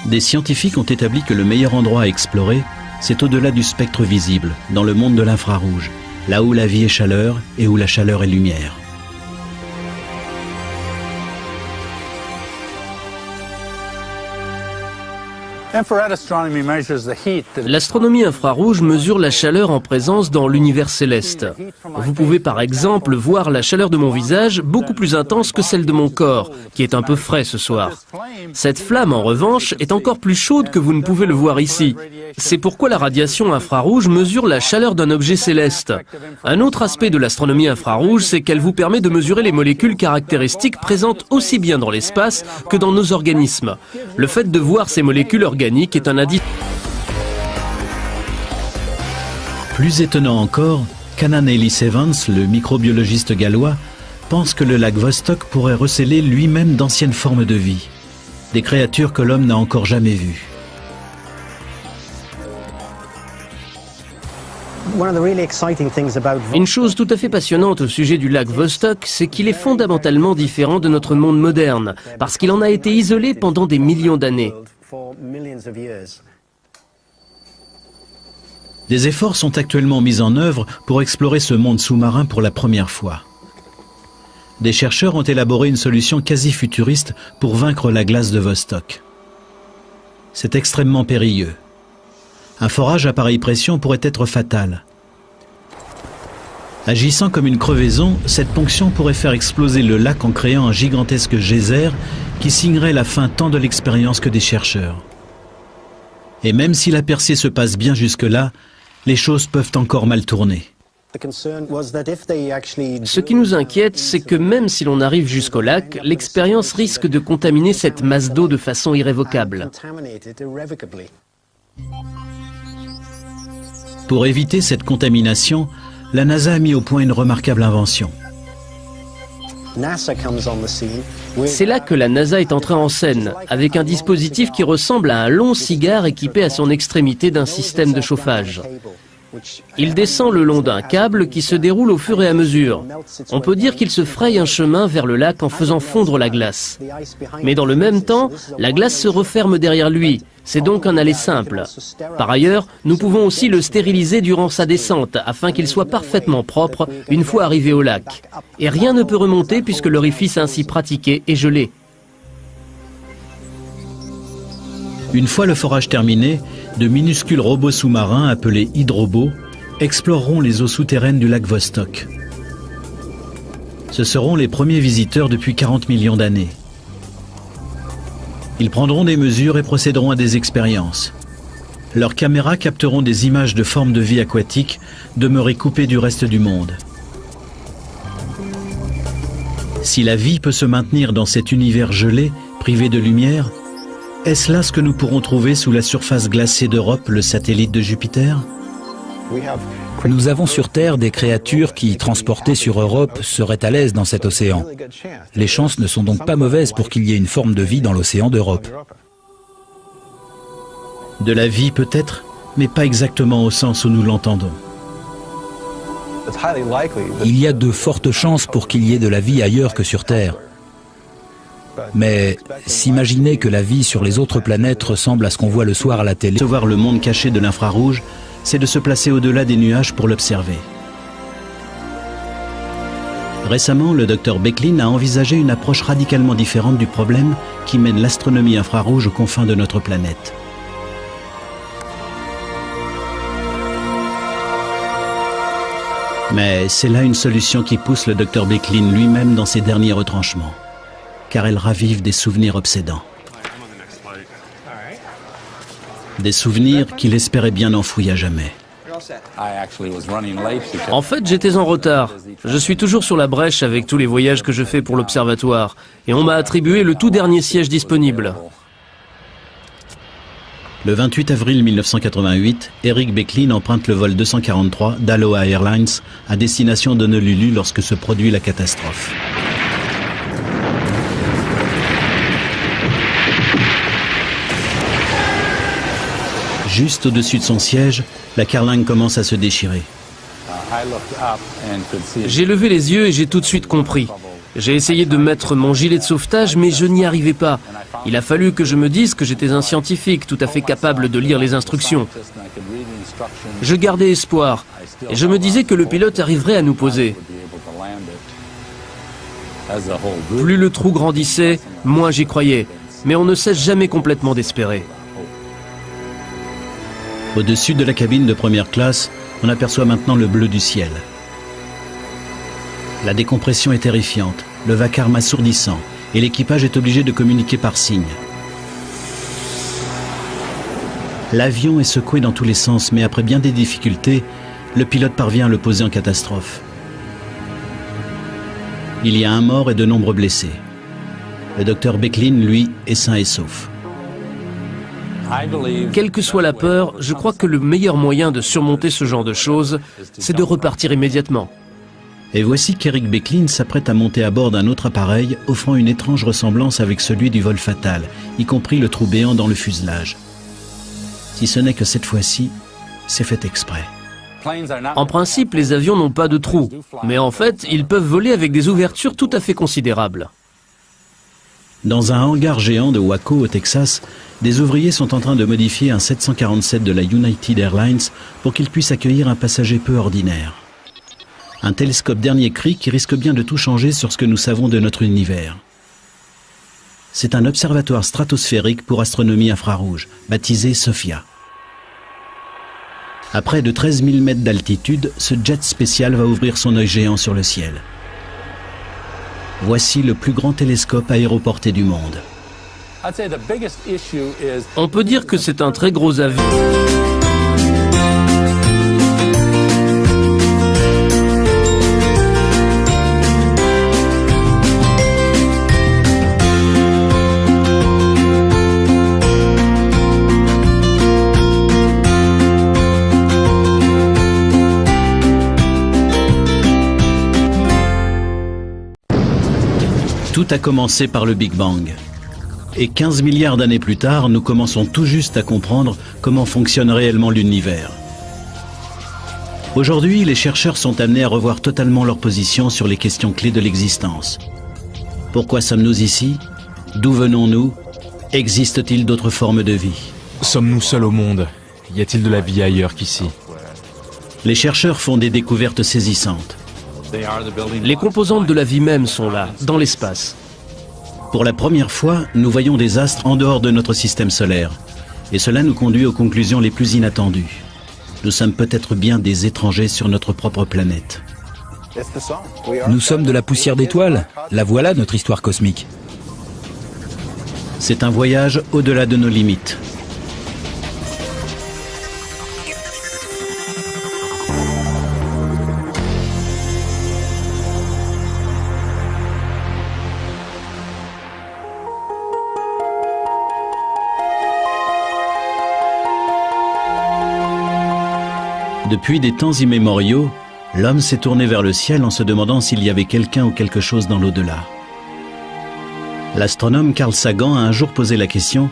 Des scientifiques ont établi que le meilleur endroit à explorer, c'est au-delà du spectre visible, dans le monde de l'infrarouge, là où la vie est chaleur et où la chaleur est lumière. L'astronomie infrarouge mesure la chaleur en présence dans l'univers céleste. Vous pouvez par exemple voir la chaleur de mon visage beaucoup plus intense que celle de mon corps, qui est un peu frais ce soir. Cette flamme, en revanche, est encore plus chaude que vous ne pouvez le voir ici. C'est pourquoi la radiation infrarouge mesure la chaleur d'un objet céleste. Un autre aspect de l'astronomie infrarouge, c'est qu'elle vous permet de mesurer les molécules caractéristiques présentes aussi bien dans l'espace que dans nos organismes. Le fait de voir ces molécules organiques est un indice. Plus étonnant encore, Canan Ellis Evans, le microbiologiste gallois, pense que le lac Vostok pourrait recéler lui-même d'anciennes formes de vie, des créatures que l'homme n'a encore jamais vues. Une chose tout à fait passionnante au sujet du lac Vostok, c'est qu'il est fondamentalement différent de notre monde moderne, parce qu'il en a été isolé pendant des millions d'années. Des efforts sont actuellement mis en œuvre pour explorer ce monde sous-marin pour la première fois. Des chercheurs ont élaboré une solution quasi futuriste pour vaincre la glace de Vostok. C'est extrêmement périlleux. Un forage à pareille pression pourrait être fatal. Agissant comme une crevaison, cette ponction pourrait faire exploser le lac en créant un gigantesque geyser qui signerait la fin tant de l'expérience que des chercheurs. Et même si la percée se passe bien jusque-là, les choses peuvent encore mal tourner. Ce qui nous inquiète, c'est que même si l'on arrive jusqu'au lac, l'expérience risque de contaminer cette masse d'eau de façon irrévocable. Pour éviter cette contamination, la NASA a mis au point une remarquable invention. C'est là que la NASA est entrée en scène, avec un dispositif qui ressemble à un long cigare équipé à son extrémité d'un système de chauffage. Il descend le long d'un câble qui se déroule au fur et à mesure. On peut dire qu'il se fraye un chemin vers le lac en faisant fondre la glace. Mais dans le même temps, la glace se referme derrière lui. C'est donc un aller simple. Par ailleurs, nous pouvons aussi le stériliser durant sa descente afin qu'il soit parfaitement propre une fois arrivé au lac. Et rien ne peut remonter puisque l'orifice ainsi pratiqué est gelé. Une fois le forage terminé, de minuscules robots sous-marins appelés hydrobots exploreront les eaux souterraines du lac Vostok. Ce seront les premiers visiteurs depuis 40 millions d'années. Ils prendront des mesures et procéderont à des expériences. Leurs caméras capteront des images de formes de vie aquatiques demeurées coupées du reste du monde. Si la vie peut se maintenir dans cet univers gelé, privé de lumière, est-ce là ce que nous pourrons trouver sous la surface glacée d'Europe, le satellite de Jupiter? Nous avons sur Terre des créatures qui, transportées sur Europe, seraient à l'aise dans cet océan. Les chances ne sont donc pas mauvaises pour qu'il y ait une forme de vie dans l'océan d'Europe. De la vie peut-être, mais pas exactement au sens où nous l'entendons. Il y a de fortes chances pour qu'il y ait de la vie ailleurs que sur Terre. Mais s'imaginer que la vie sur les autres planètes ressemble à ce qu'on voit le soir à la télé... Voir le monde caché de l'infrarouge, c'est de se placer au-delà des nuages pour l'observer. Récemment, le docteur Becklin a envisagé une approche radicalement différente du problème qui mène l'astronomie infrarouge aux confins de notre planète. Mais c'est là une solution qui pousse le docteur Becklin lui-même dans ses derniers retranchements, car elle ravive des souvenirs obsédants. Des souvenirs qu'il espérait bien enfouis à jamais. En fait, j'étais en retard. Je suis toujours sur la brèche avec tous les voyages que je fais pour l'observatoire. Et on m'a attribué le tout dernier siège disponible. Le 28 avril 1988, Eric Becklin emprunte le vol 243 d'Aloha Airlines à destination d'Honolulu lorsque se produit la catastrophe. Juste au-dessus de son siège, la carlingue commence à se déchirer. J'ai levé les yeux et j'ai tout de suite compris. J'ai essayé de mettre mon gilet de sauvetage, mais je n'y arrivais pas. Il a fallu que je me dise que j'étais un scientifique tout à fait capable de lire les instructions. Je gardais espoir et je me disais que le pilote arriverait à nous poser. Plus le trou grandissait, moins j'y croyais. Mais on ne cesse jamais complètement d'espérer. Au-dessus de la cabine de première classe, on aperçoit maintenant le bleu du ciel. La décompression est terrifiante, le vacarme assourdissant, et l'équipage est obligé de communiquer par signes. L'avion est secoué dans tous les sens, mais après bien des difficultés, le pilote parvient à le poser en catastrophe. Il y a un mort et de nombreux blessés. Le docteur Becklin, lui, est sain et sauf. Quelle que soit la peur, je crois que le meilleur moyen de surmonter ce genre de choses, c'est de repartir immédiatement. Et voici qu'Eric Becklin s'apprête à monter à bord d'un autre appareil, offrant une étrange ressemblance avec celui du vol fatal, y compris le trou béant dans le fuselage. Si ce n'est que cette fois-ci, c'est fait exprès. En principe, les avions n'ont pas de trous, mais en fait, ils peuvent voler avec des ouvertures tout à fait considérables. Dans un hangar géant de Waco, au Texas, des ouvriers sont en train de modifier un 747 de la United Airlines pour qu'il puisse accueillir un passager peu ordinaire. Un télescope dernier cri qui risque bien de tout changer sur ce que nous savons de notre univers. C'est un observatoire stratosphérique pour astronomie infrarouge, baptisé SOFIA. À près de 13 000 mètres d'altitude, ce jet spécial va ouvrir son œil géant sur le ciel. Voici le plus grand télescope aéroporté du monde. On peut dire que c'est un très gros avion. Tout a commencé par le Big Bang. Et 15 milliards d'années plus tard, nous commençons tout juste à comprendre comment fonctionne réellement l'univers. Aujourd'hui, les chercheurs sont amenés à revoir totalement leur position sur les questions clés de l'existence. Pourquoi sommes-nous ici? D'où venons-nous? Existe-t-il d'autres formes de vie? Sommes-nous seuls au monde? Y a-t-il de la vie ailleurs qu'ici? Les chercheurs font des découvertes saisissantes. Les composantes de la vie même sont là, dans l'espace. Pour la première fois, nous voyons des astres en dehors de notre système solaire. Et cela nous conduit aux conclusions les plus inattendues. Nous sommes peut-être bien des étrangers sur notre propre planète. Nous sommes de la poussière d'étoiles. La voilà notre histoire cosmique. C'est un voyage au-delà de nos limites. Depuis des temps immémoriaux, l'homme s'est tourné vers le ciel en se demandant s'il y avait quelqu'un ou quelque chose dans l'au-delà. L'astronome Carl Sagan a un jour posé la question: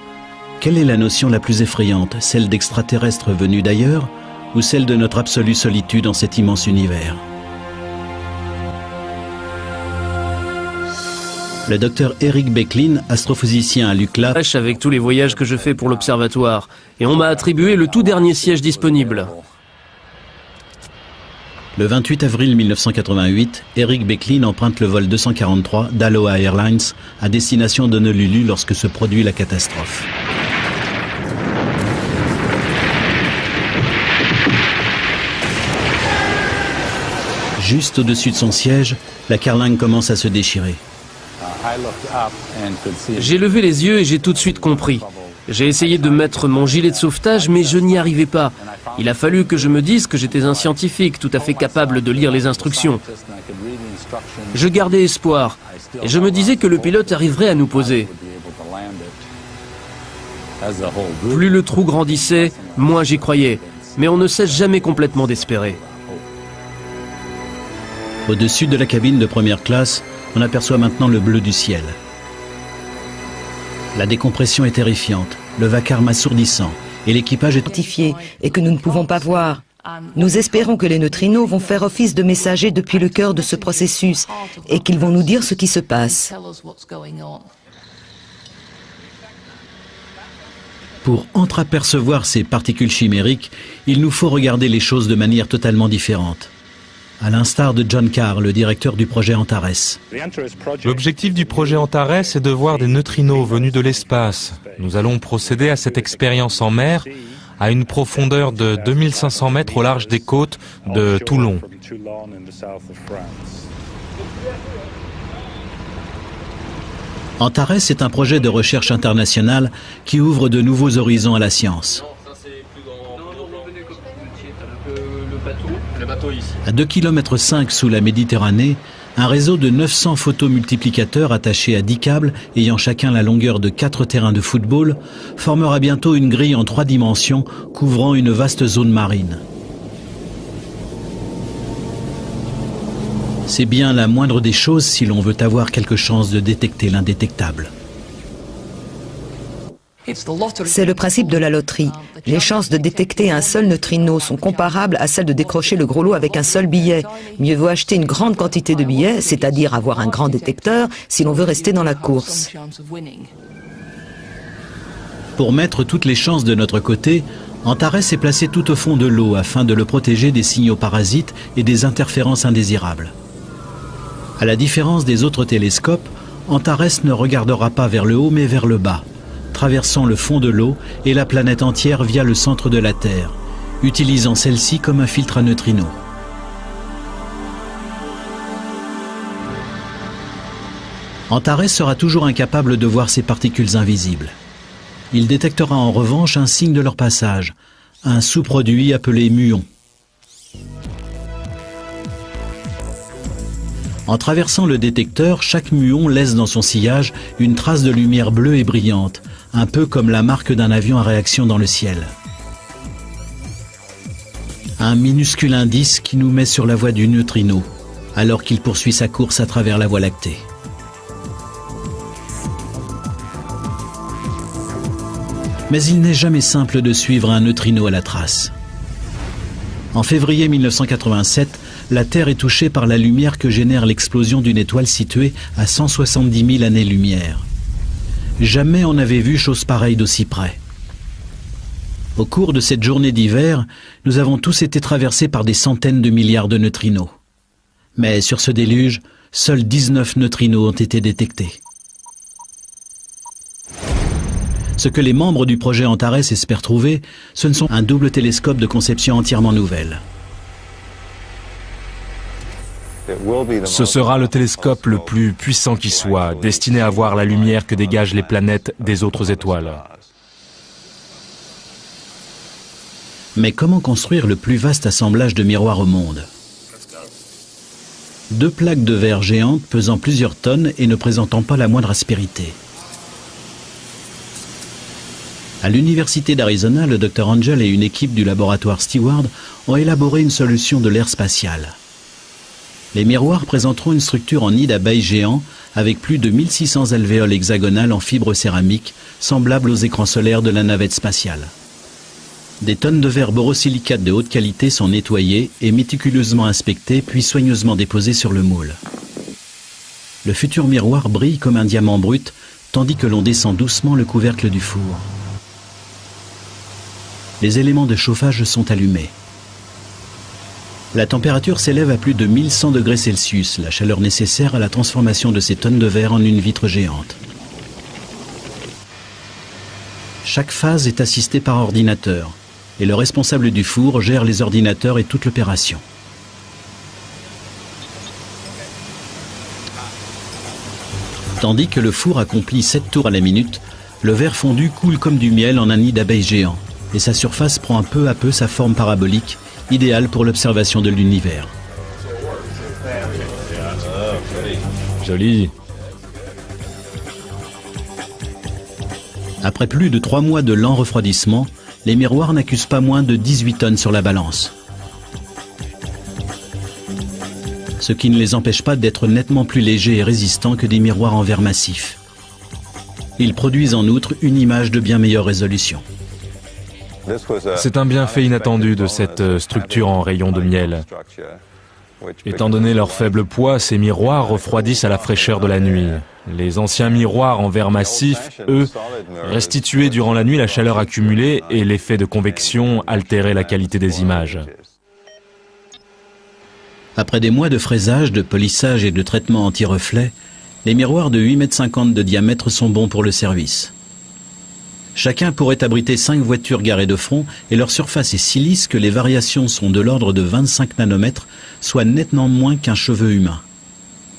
quelle est la notion la plus effrayante, celle d'extraterrestres venus d'ailleurs ou celle de notre absolue solitude en cet immense univers? Le docteur Eric Becklin, astrophysicien à l'UCLA, Avec tous les voyages que je fais pour l'observatoire, et on m'a attribué le tout dernier siège disponible. Le 28 avril 1988, Eric Becklin emprunte le vol 243 d'Aloha Airlines à destination d'Honolulu lorsque se produit la catastrophe. Juste au-dessus de son siège, la carlingue commence à se déchirer. J'ai levé les yeux et j'ai tout de suite compris. J'ai essayé de mettre mon gilet de sauvetage, mais je n'y arrivais pas. Il a fallu que je me dise que j'étais un scientifique tout à fait capable de lire les instructions. Je gardais espoir et je me disais que le pilote arriverait à nous poser. Plus le trou grandissait, moins j'y croyais. Mais on ne cesse jamais complètement d'espérer. Au-dessus de la cabine de première classe, on aperçoit maintenant le bleu du ciel. La décompression est terrifiante, le vacarme assourdissant, et l'équipage est identifié et que nous ne pouvons pas voir. Nous espérons que les neutrinos vont faire office de messagers depuis le cœur de ce processus et qu'ils vont nous dire ce qui se passe. Pour entreapercevoir ces particules chimériques, il nous faut regarder les choses de manière totalement différente. À l'instar de John Carr, le directeur du projet Antares. L'objectif du projet Antares est de voir des neutrinos venus de l'espace. Nous allons procéder à cette expérience en mer à une profondeur de 2500 mètres au large des côtes de Toulon. Antares est un projet de recherche international qui ouvre de nouveaux horizons à la science. À 2,5 km sous la Méditerranée, un réseau de 900 photomultiplicateurs attachés à 10 câbles ayant chacun la longueur de 4 terrains de football formera bientôt une grille en 3 dimensions couvrant une vaste zone marine. C'est bien la moindre des choses si l'on veut avoir quelque chance de détecter l'indétectable. C'est le principe de la loterie. Les chances de détecter un seul neutrino sont comparables à celles de décrocher le gros lot avec un seul billet. Mieux vaut acheter une grande quantité de billets, c'est-à-dire avoir un grand détecteur, si l'on veut rester dans la course. Pour mettre toutes les chances de notre côté, Antares est placé tout au fond de l'eau afin de le protéger des signaux parasites et des interférences indésirables. À la différence des autres télescopes, Antares ne regardera pas vers le haut mais vers le bas, traversant le fond de l'eau et la planète entière via le centre de la Terre, utilisant celle-ci comme un filtre à neutrinos. Antares sera toujours incapable de voir ces particules invisibles. Il détectera en revanche un signe de leur passage, un sous-produit appelé muon. En traversant le détecteur, chaque muon laisse dans son sillage une trace de lumière bleue et brillante, un peu comme la marque d'un avion à réaction dans le ciel. Un minuscule indice qui nous met sur la voie du neutrino, alors qu'il poursuit sa course à travers la Voie lactée. Mais il n'est jamais simple de suivre un neutrino à la trace. En février 1987, la Terre est touchée par la lumière que génère l'explosion d'une étoile située à 170 000 années-lumière. Jamais on n'avait vu chose pareille d'aussi près. Au cours de cette journée d'hiver, nous avons tous été traversés par des centaines de milliards de neutrinos. Mais sur ce déluge, seuls 19 neutrinos ont été détectés. Ce que les membres du projet Antares espèrent trouver, ce ne sont un double télescope de conception entièrement nouvelle. Ce sera le télescope le plus puissant qui soit, destiné à voir la lumière que dégagent les planètes des autres étoiles. Mais comment construire le plus vaste assemblage de miroirs au monde? 2 plaques de verre géantes pesant plusieurs tonnes et ne présentant pas la moindre aspérité. À l'université d'Arizona, le Dr Angel et une équipe du laboratoire Steward ont élaboré une solution de l'air spatial. Les miroirs présenteront une structure en nid d'abeille géant avec plus de 1600 alvéoles hexagonales en fibre céramique, semblables aux écrans solaires de la navette spatiale. Des tonnes de verre borosilicate de haute qualité sont nettoyées et méticuleusement inspectées puis soigneusement déposées sur le moule. Le futur miroir brille comme un diamant brut, tandis que l'on descend doucement le couvercle du four. Les éléments de chauffage sont allumés. La température s'élève à plus de 1100 degrés Celsius, la chaleur nécessaire à la transformation de ces tonnes de verre en une vitre géante. Chaque phase est assistée par ordinateur, et le responsable du four gère les ordinateurs et toute l'opération. Tandis que le four accomplit 7 tours à la minute, le verre fondu coule comme du miel en un nid d'abeilles géant, et sa surface prend peu à peu sa forme parabolique, idéal pour l'observation de l'univers. Joli. Après plus de 3 mois de lent refroidissement, les miroirs n'accusent pas moins de 18 tonnes sur la balance. Ce qui ne les empêche pas d'être nettement plus légers et résistants que des miroirs en verre massif. Ils produisent en outre une image de bien meilleure résolution. C'est un bienfait inattendu de cette structure en rayon de miel. Étant donné leur faible poids, ces miroirs refroidissent à la fraîcheur de la nuit. Les anciens miroirs en verre massif, eux, restituaient durant la nuit la chaleur accumulée et l'effet de convection altérait la qualité des images. Après des mois de fraisage, de polissage et de traitement anti-reflet, les miroirs de 8,50 m de diamètre sont bons pour le service. Chacun pourrait abriter 5 voitures garées de front et leur surface est si lisse que les variations sont de l'ordre de 25 nanomètres, soit nettement moins qu'un cheveu humain.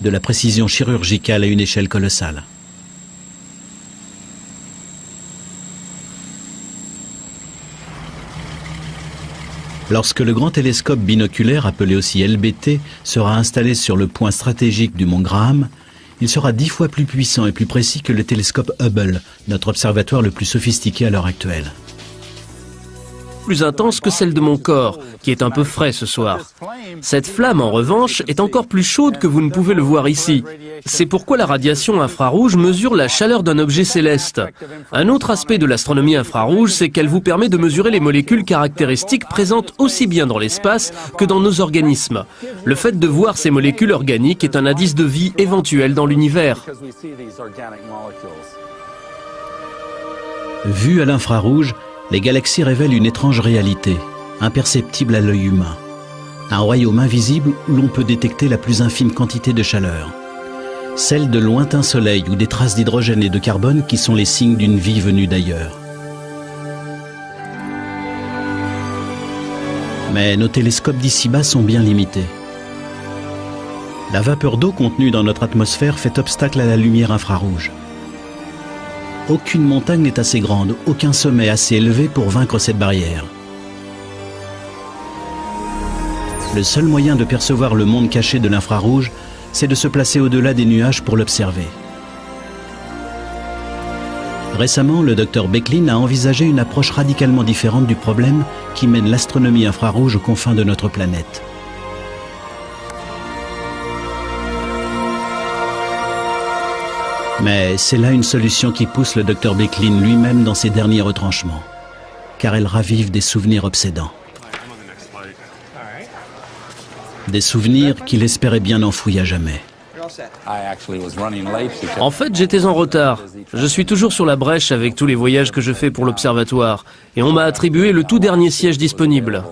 De la précision chirurgicale à une échelle colossale. Lorsque le grand télescope binoculaire, appelé aussi LBT, sera installé sur le point stratégique du mont Graham, il sera 10 fois plus puissant et plus précis que le télescope Hubble, notre observatoire le plus sophistiqué à l'heure actuelle. Plus intense que celle de mon corps, qui est un peu frais ce soir. Cette flamme, en revanche, est encore plus chaude que vous ne pouvez le voir ici. C'est pourquoi la radiation infrarouge mesure la chaleur d'un objet céleste. Un autre aspect de l'astronomie infrarouge, c'est qu'elle vous permet de mesurer les molécules caractéristiques présentes aussi bien dans l'espace que dans nos organismes. Le fait de voir ces molécules organiques est un indice de vie éventuelle dans l'univers. Vues à l'infrarouge, les galaxies révèlent une étrange réalité, imperceptible à l'œil humain. Un royaume invisible où l'on peut détecter la plus infime quantité de chaleur. Celle de lointains soleils ou des traces d'hydrogène et de carbone qui sont les signes d'une vie venue d'ailleurs. Mais nos télescopes d'ici-bas sont bien limités. La vapeur d'eau contenue dans notre atmosphère fait obstacle à la lumière infrarouge. Aucune montagne n'est assez grande, aucun sommet assez élevé pour vaincre cette barrière. Le seul moyen de percevoir le monde caché de l'infrarouge, c'est de se placer au-delà des nuages pour l'observer. Récemment, le Dr Becklin a envisagé une approche radicalement différente du problème qui mène l'astronomie infrarouge aux confins de notre planète. Mais c'est là une solution qui pousse le Dr Becklin lui-même dans ses derniers retranchements, car elle ravive des souvenirs obsédants. Des souvenirs qu'il espérait bien enfouis à jamais. En fait, j'étais en retard. Je suis toujours sur la brèche avec tous les voyages que je fais pour l'observatoire, et on m'a attribué le tout dernier siège disponible.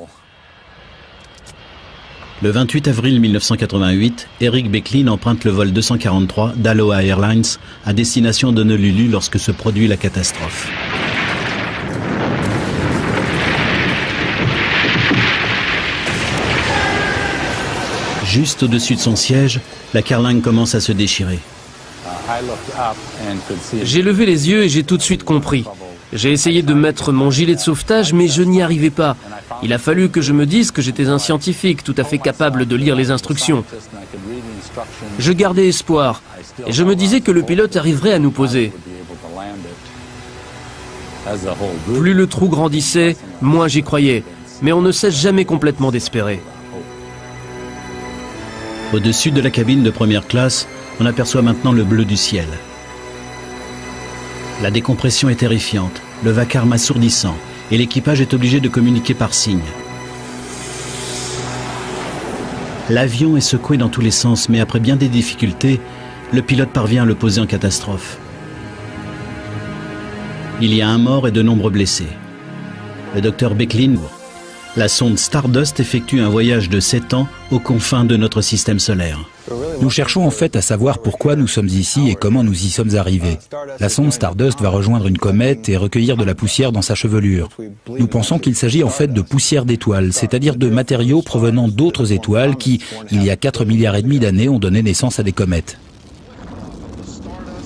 Le 28 avril 1988, Eric Becklin emprunte le vol 243 d'Aloha Airlines à destination d'Honolulu lorsque se produit la catastrophe. Juste au-dessus de son siège, la carlingue commence à se déchirer. J'ai levé les yeux et j'ai tout de suite compris. J'ai essayé de mettre mon gilet de sauvetage, mais je n'y arrivais pas. Il a fallu que je me dise que j'étais un scientifique tout à fait capable de lire les instructions. Je gardais espoir, et je me disais que le pilote arriverait à nous poser. Plus le trou grandissait, moins j'y croyais. Mais on ne cesse jamais complètement d'espérer. Au-dessus de la cabine de première classe, on aperçoit maintenant le bleu du ciel. La décompression est terrifiante, le vacarme assourdissant, et l'équipage est obligé de communiquer par signes. L'avion est secoué dans tous les sens, mais après bien des difficultés, le pilote parvient à le poser en catastrophe. Il y a un mort et de nombreux blessés. Le docteur Becklin, la sonde Stardust effectue un voyage de 7 ans aux confins de notre système solaire. Nous cherchons en fait à savoir pourquoi nous sommes ici et comment nous y sommes arrivés. La sonde Stardust va rejoindre une comète et recueillir de la poussière dans sa chevelure. Nous pensons qu'il s'agit en fait de poussière d'étoiles, c'est-à-dire de matériaux provenant d'autres étoiles qui, il y a 4,5 milliards d'années, ont donné naissance à des comètes.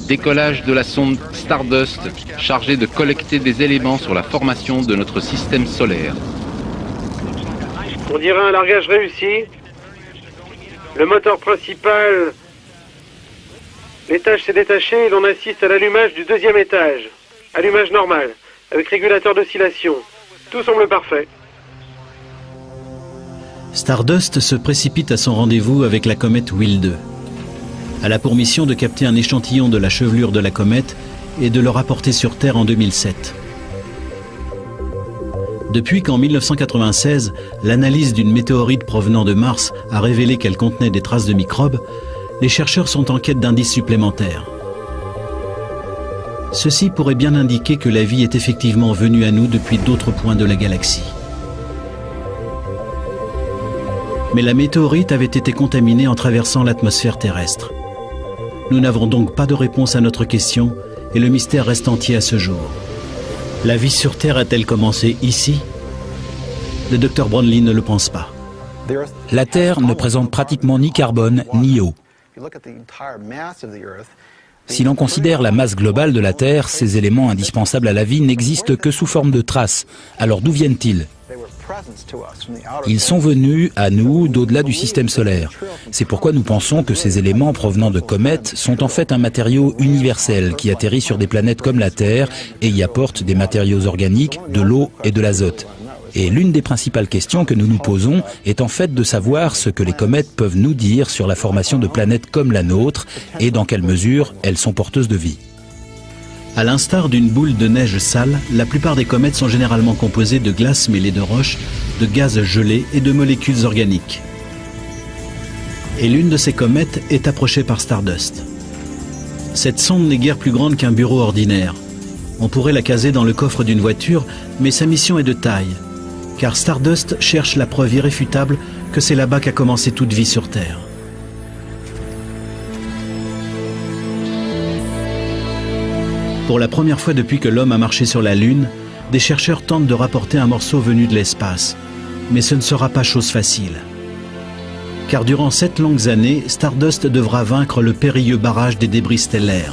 Décollage de la sonde Stardust, chargée de collecter des éléments sur la formation de notre système solaire. On dirait un largage réussi. Le moteur principal, l'étage s'est détaché et l'on assiste à l'allumage du deuxième étage. Allumage normal, avec régulateur d'oscillation. Tout semble parfait. Stardust se précipite à son rendez-vous avec la comète Will-2. Elle a pour mission de capter un échantillon de la chevelure de la comète et de le rapporter sur Terre en 2007. Depuis qu'en 1996, l'analyse d'une météorite provenant de Mars a révélé qu'elle contenait des traces de microbes, les chercheurs sont en quête d'indices supplémentaires. Ceci pourrait bien indiquer que la vie est effectivement venue à nous depuis d'autres points de la galaxie. Mais la météorite avait été contaminée en traversant l'atmosphère terrestre. Nous n'avons donc pas de réponse à notre question et le mystère reste entier à ce jour. La vie sur Terre a-t-elle commencé ici? Le Dr Brownlee ne le pense pas. La Terre ne présente pratiquement ni carbone ni eau. Si l'on considère la masse globale de la Terre, ces éléments indispensables à la vie n'existent que sous forme de traces. Alors d'où viennent-ils? Ils sont venus à nous d'au-delà du système solaire. C'est pourquoi nous pensons que ces éléments provenant de comètes sont en fait un matériau universel qui atterrit sur des planètes comme la Terre et y apporte des matériaux organiques, de l'eau et de l'azote. Et l'une des principales questions que nous nous posons est en fait de savoir ce que les comètes peuvent nous dire sur la formation de planètes comme la nôtre et dans quelle mesure elles sont porteuses de vie. À l'instar d'une boule de neige sale, la plupart des comètes sont généralement composées de glace mêlée de roches, de gaz gelés et de molécules organiques. Et l'une de ces comètes est approchée par Stardust. Cette sonde n'est guère plus grande qu'un bureau ordinaire. On pourrait la caser dans le coffre d'une voiture, mais sa mission est de taille. Car Stardust cherche la preuve irréfutable que c'est là-bas qu'a commencé toute vie sur Terre. Pour la première fois depuis que l'homme a marché sur la Lune, des chercheurs tentent de rapporter un morceau venu de l'espace. Mais ce ne sera pas chose facile. Car durant 7 longues années, Stardust devra vaincre le périlleux barrage des débris stellaires.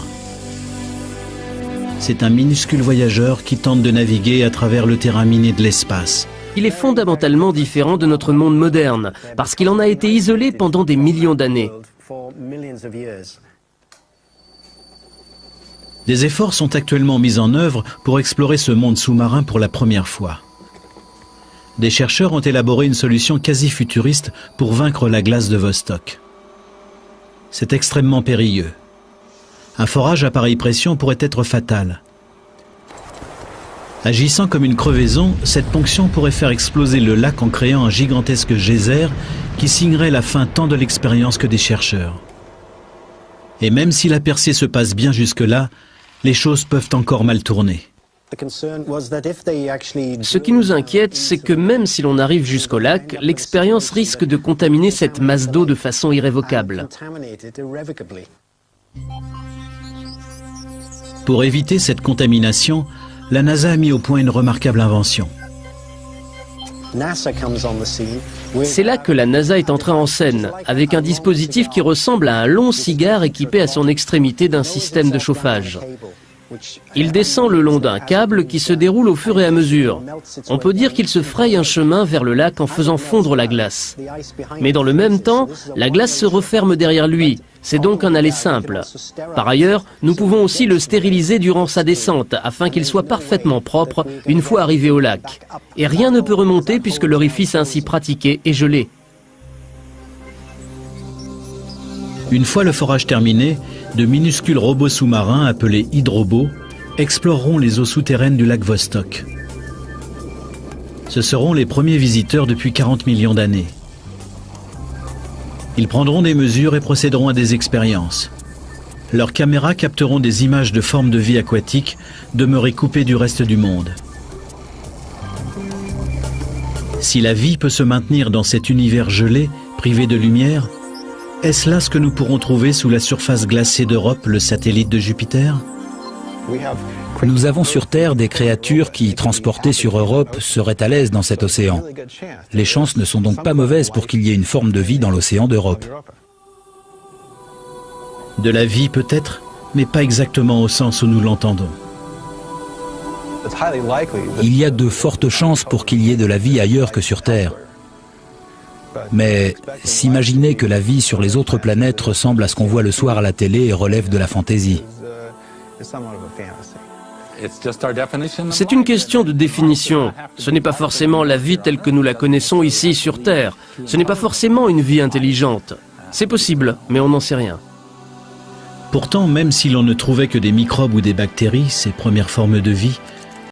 C'est un minuscule voyageur qui tente de naviguer à travers le terrain miné de l'espace. Il est fondamentalement différent de notre monde moderne, parce qu'il en a été isolé pendant des millions d'années. Des efforts sont actuellement mis en œuvre pour explorer ce monde sous-marin pour la première fois. Des chercheurs ont élaboré une solution quasi futuriste pour vaincre la glace de Vostok. C'est extrêmement périlleux. Un forage à pareille pression pourrait être fatal. Agissant comme une crevaison, cette ponction pourrait faire exploser le lac en créant un gigantesque geyser qui signerait la fin tant de l'expérience que des chercheurs. Et même si la percée se passe bien jusque-là, les choses peuvent encore mal tourner. Ce qui nous inquiète, c'est que même si l'on arrive jusqu'au lac, l'expérience risque de contaminer cette masse d'eau de façon irrévocable. Pour éviter cette contamination, la NASA a mis au point une remarquable invention. C'est là que la NASA est entrée en scène, avec un dispositif qui ressemble à un long cigare équipé à son extrémité d'un système de chauffage. Il descend le long d'un câble qui se déroule au fur et à mesure. On peut dire qu'il se fraye un chemin vers le lac en faisant fondre la glace. Mais dans le même temps, la glace se referme derrière lui. C'est donc un aller simple. Par ailleurs, nous pouvons aussi le stériliser durant sa descente afin qu'il soit parfaitement propre une fois arrivé au lac. Et rien ne peut remonter puisque l'orifice ainsi pratiqué est gelé. Une fois le forage terminé, de minuscules robots sous-marins appelés hydrobots exploreront les eaux souterraines du lac Vostok. Ce seront les premiers visiteurs depuis 40 millions d'années. Ils prendront des mesures et procéderont à des expériences. Leurs caméras capteront des images de formes de vie aquatiques demeurées coupées du reste du monde. Si la vie peut se maintenir dans cet univers gelé, privé de lumière, est-ce là ce que nous pourrons trouver sous la surface glacée d'Europe, le satellite de Jupiter? Nous avons sur Terre des créatures qui, transportées sur Europe, seraient à l'aise dans cet océan. Les chances ne sont donc pas mauvaises pour qu'il y ait une forme de vie dans l'océan d'Europe. De la vie peut-être, mais pas exactement au sens où nous l'entendons. Il y a de fortes chances pour qu'il y ait de la vie ailleurs que sur Terre. Mais s'imaginer que la vie sur les autres planètes ressemble à ce qu'on voit le soir à la télé relève de la fantaisie. C'est une question de définition. Ce n'est pas forcément la vie telle que nous la connaissons ici sur Terre. Ce n'est pas forcément une vie intelligente. C'est possible, mais on n'en sait rien. Pourtant, même si l'on ne trouvait que des microbes ou des bactéries, ces premières formes de vie,